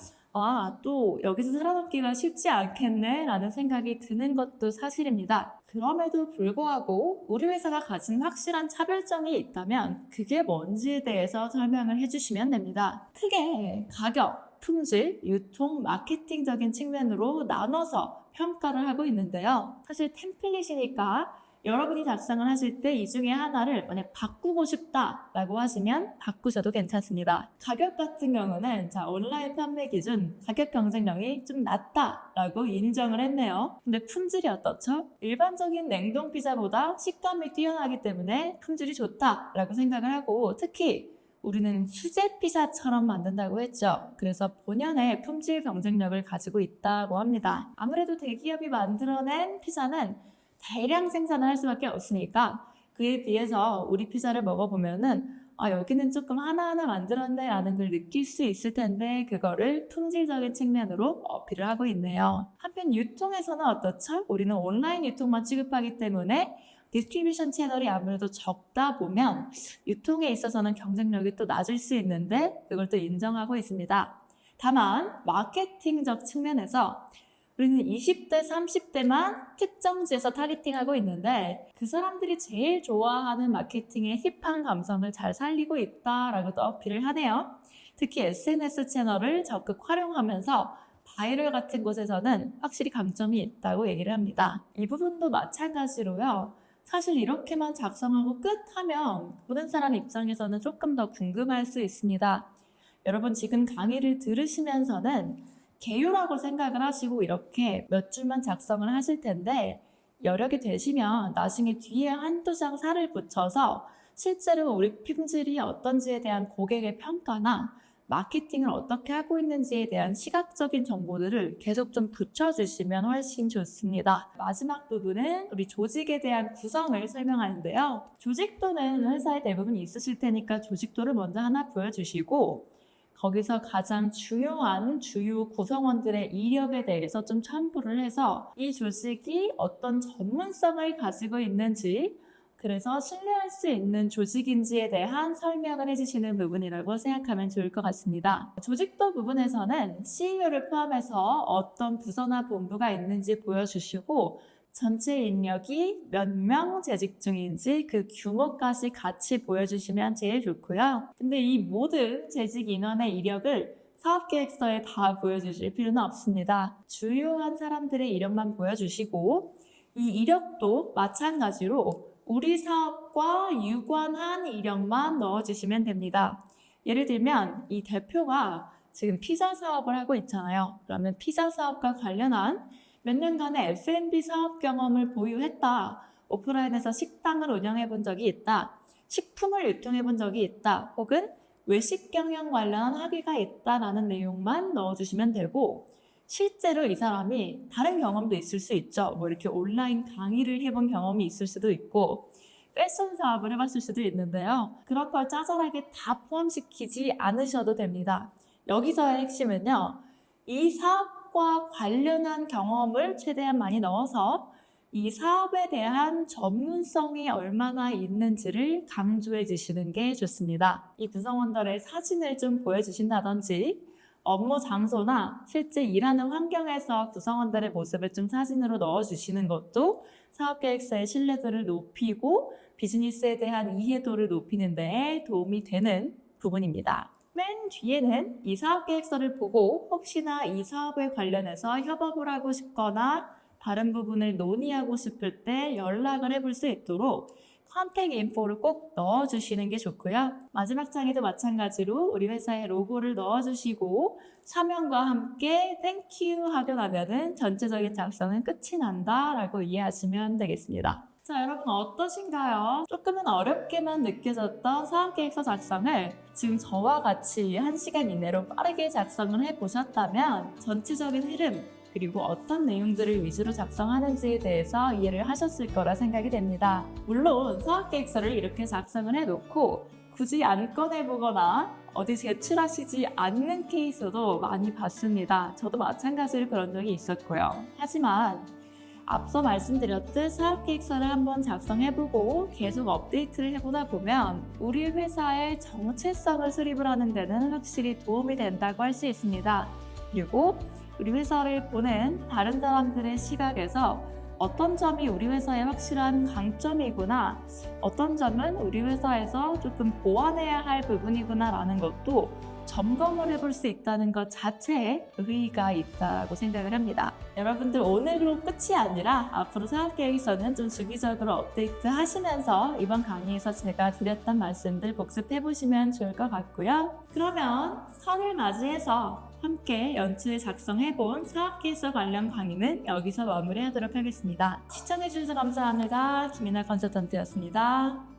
또 여기서 살아남기가 쉽지 않겠네 라는 생각이 드는 것도 사실입니다. 그럼에도 불구하고 우리 회사가 가진 확실한 차별점이 있다면 그게 뭔지에 대해서 설명을 해주시면 됩니다. 크게 가격, 품질, 유통, 마케팅적인 측면으로 나눠서 평가를 하고 있는데요. 사실 템플릿이니까 여러분이 작성을 하실 때 이 중에 하나를 만약 바꾸고 싶다라고 하시면 바꾸셔도 괜찮습니다. 가격 같은 경우는 온라인 판매 기준 가격 경쟁력이 좀 낮다라고 인정을 했네요. 근데 품질이 어떻죠? 일반적인 냉동 피자보다 식감이 뛰어나기 때문에 품질이 좋다라고 생각을 하고 특히 우리는 수제 피자처럼 만든다고 했죠. 그래서 본연의 품질 경쟁력을 가지고 있다고 합니다. 아무래도 대기업이 만들어낸 피자는 대량 생산을 할 수밖에 없으니까 그에 비해서 우리 피자를 먹어보면은 여기는 조금 하나하나 만들었네 라는 걸 느낄 수 있을 텐데 그거를 품질적인 측면으로 어필을 하고 있네요. 한편 유통에서는 어떻죠? 우리는 온라인 유통만 취급하기 때문에 디스트리뷰션 채널이 아무래도 적다 보면 유통에 있어서는 경쟁력이 또 낮을 수 있는데 그걸 또 인정하고 있습니다. 다만 마케팅적 측면에서 우리는 20대, 30대만 특정지에서 타겟팅하고 있는데 그 사람들이 제일 좋아하는 마케팅의 힙한 감성을 잘 살리고 있다라고 또 어필을 하네요. 특히 SNS 채널을 적극 활용하면서 바이럴 같은 곳에서는 확실히 강점이 있다고 얘기를 합니다. 이 부분도 마찬가지로요. 사실 이렇게만 작성하고 끝 하면 보는 사람 입장에서는 조금 더 궁금할 수 있습니다. 여러분 지금 강의를 들으시면서는 개요라고 생각을 하시고 이렇게 몇 줄만 작성을 하실 텐데 여력이 되시면 나중에 뒤에 한두 장 살을 붙여서 실제로 우리 품질이 어떤지에 대한 고객의 평가나 마케팅을 어떻게 하고 있는지에 대한 시각적인 정보들을 계속 좀 붙여주시면 훨씬 좋습니다. 마지막 부분은 우리 조직에 대한 구성을 설명하는데요. 조직도는 회사에 대부분 있으실 테니까 조직도를 먼저 하나 보여주시고 거기서 가장 중요한 주요 구성원들의 이력에 대해서 좀 첨부를 해서 이 조직이 어떤 전문성을 가지고 있는지, 그래서 신뢰할 수 있는 조직인지에 대한 설명을 해주시는 부분이라고 생각하면 좋을 것 같습니다. 조직도 부분에서는 CEO를 포함해서 어떤 부서나 본부가 있는지 보여주시고 전체 인력이 몇 명 재직 중인지 그 규모까지 같이 보여주시면 제일 좋고요. 근데 이 모든 재직 인원의 이력을 사업계획서에 다 보여주실 필요는 없습니다. 주요한 사람들의 이력만 보여주시고 이 이력도 마찬가지로 우리 사업과 유관한 이력만 넣어주시면 됩니다. 예를 들면 이 대표가 지금 피자 사업을 하고 있잖아요. 그러면 피자 사업과 관련한 몇 년간의 F&B 사업 경험을 보유했다. 오프라인에서 식당을 운영해 본 적이 있다. 식품을 유통해 본 적이 있다. 혹은 외식 경영 관련한 학위가 있다라는 내용만 넣어주시면 되고 실제로 이 사람이 다른 경험도 있을 수 있죠. 뭐 이렇게 온라인 강의를 해본 경험이 있을 수도 있고 패션 사업을 해봤을 수도 있는데요. 그런 걸 짜잘하게 다 포함시키지 않으셔도 됩니다. 여기서의 핵심은요. 이 사업과 관련한 경험을 최대한 많이 넣어서 이 사업에 대한 전문성이 얼마나 있는지를 강조해 주시는 게 좋습니다. 이 구성원들의 사진을 좀 보여주신다든지 업무 장소나 실제 일하는 환경에서 구성원들의 모습을 좀 사진으로 넣어주시는 것도 사업계획서의 신뢰도를 높이고 비즈니스에 대한 이해도를 높이는 데 도움이 되는 부분입니다. 맨 뒤에는 이 사업계획서를 보고 혹시나 이 사업에 관련해서 협업을 하고 싶거나 다른 부분을 논의하고 싶을 때 연락을 해볼 수 있도록 컨택 인포를 꼭 넣어주시는 게 좋고요. 마지막 장에도 마찬가지로 우리 회사의 로고를 넣어주시고 서명과 함께 땡큐 하고 나면은 전체적인 작성은 끝이 난다라고 이해하시면 되겠습니다. 자, 여러분 어떠신가요? 조금은 어렵게만 느껴졌던 사업계획서 작성을 지금 저와 같이 1시간 이내로 빠르게 작성을 해보셨다면 전체적인 흐름 그리고 어떤 내용들을 위주로 작성하는지에 대해서 이해를 하셨을 거라 생각이 됩니다. 물론 사업계획서를 이렇게 작성을 해놓고 굳이 안 꺼내보거나 어디 제출하시지 않는 케이스도 많이 봤습니다. 저도 마찬가지로 그런 적이 있었고요. 하지만 앞서 말씀드렸듯 사업계획서를 한번 작성해보고 계속 업데이트를 해보다 보면 우리 회사의 정체성을 수립을 하는 데는 확실히 도움이 된다고 할 수 있습니다. 그리고 우리 회사를 보는 다른 사람들의 시각에서 어떤 점이 우리 회사의 확실한 강점이구나, 어떤 점은 우리 회사에서 조금 보완해야 할 부분이구나 라는 것도 점검을 해볼 수 있다는 것 자체에 의의가 있다고 생각을 합니다. 여러분들 오늘로 끝이 아니라 앞으로 사업계획서는 좀 주기적으로 업데이트 하시면서 이번 강의에서 제가 드렸던 말씀들 복습해 보시면 좋을 것 같고요. 그러면 설을 맞이해서 함께 연초에 작성해본 사업계획서 관련 강의는 여기서 마무리하도록 하겠습니다. 시청해주셔서 감사합니다. 김이나 컨설턴트였습니다.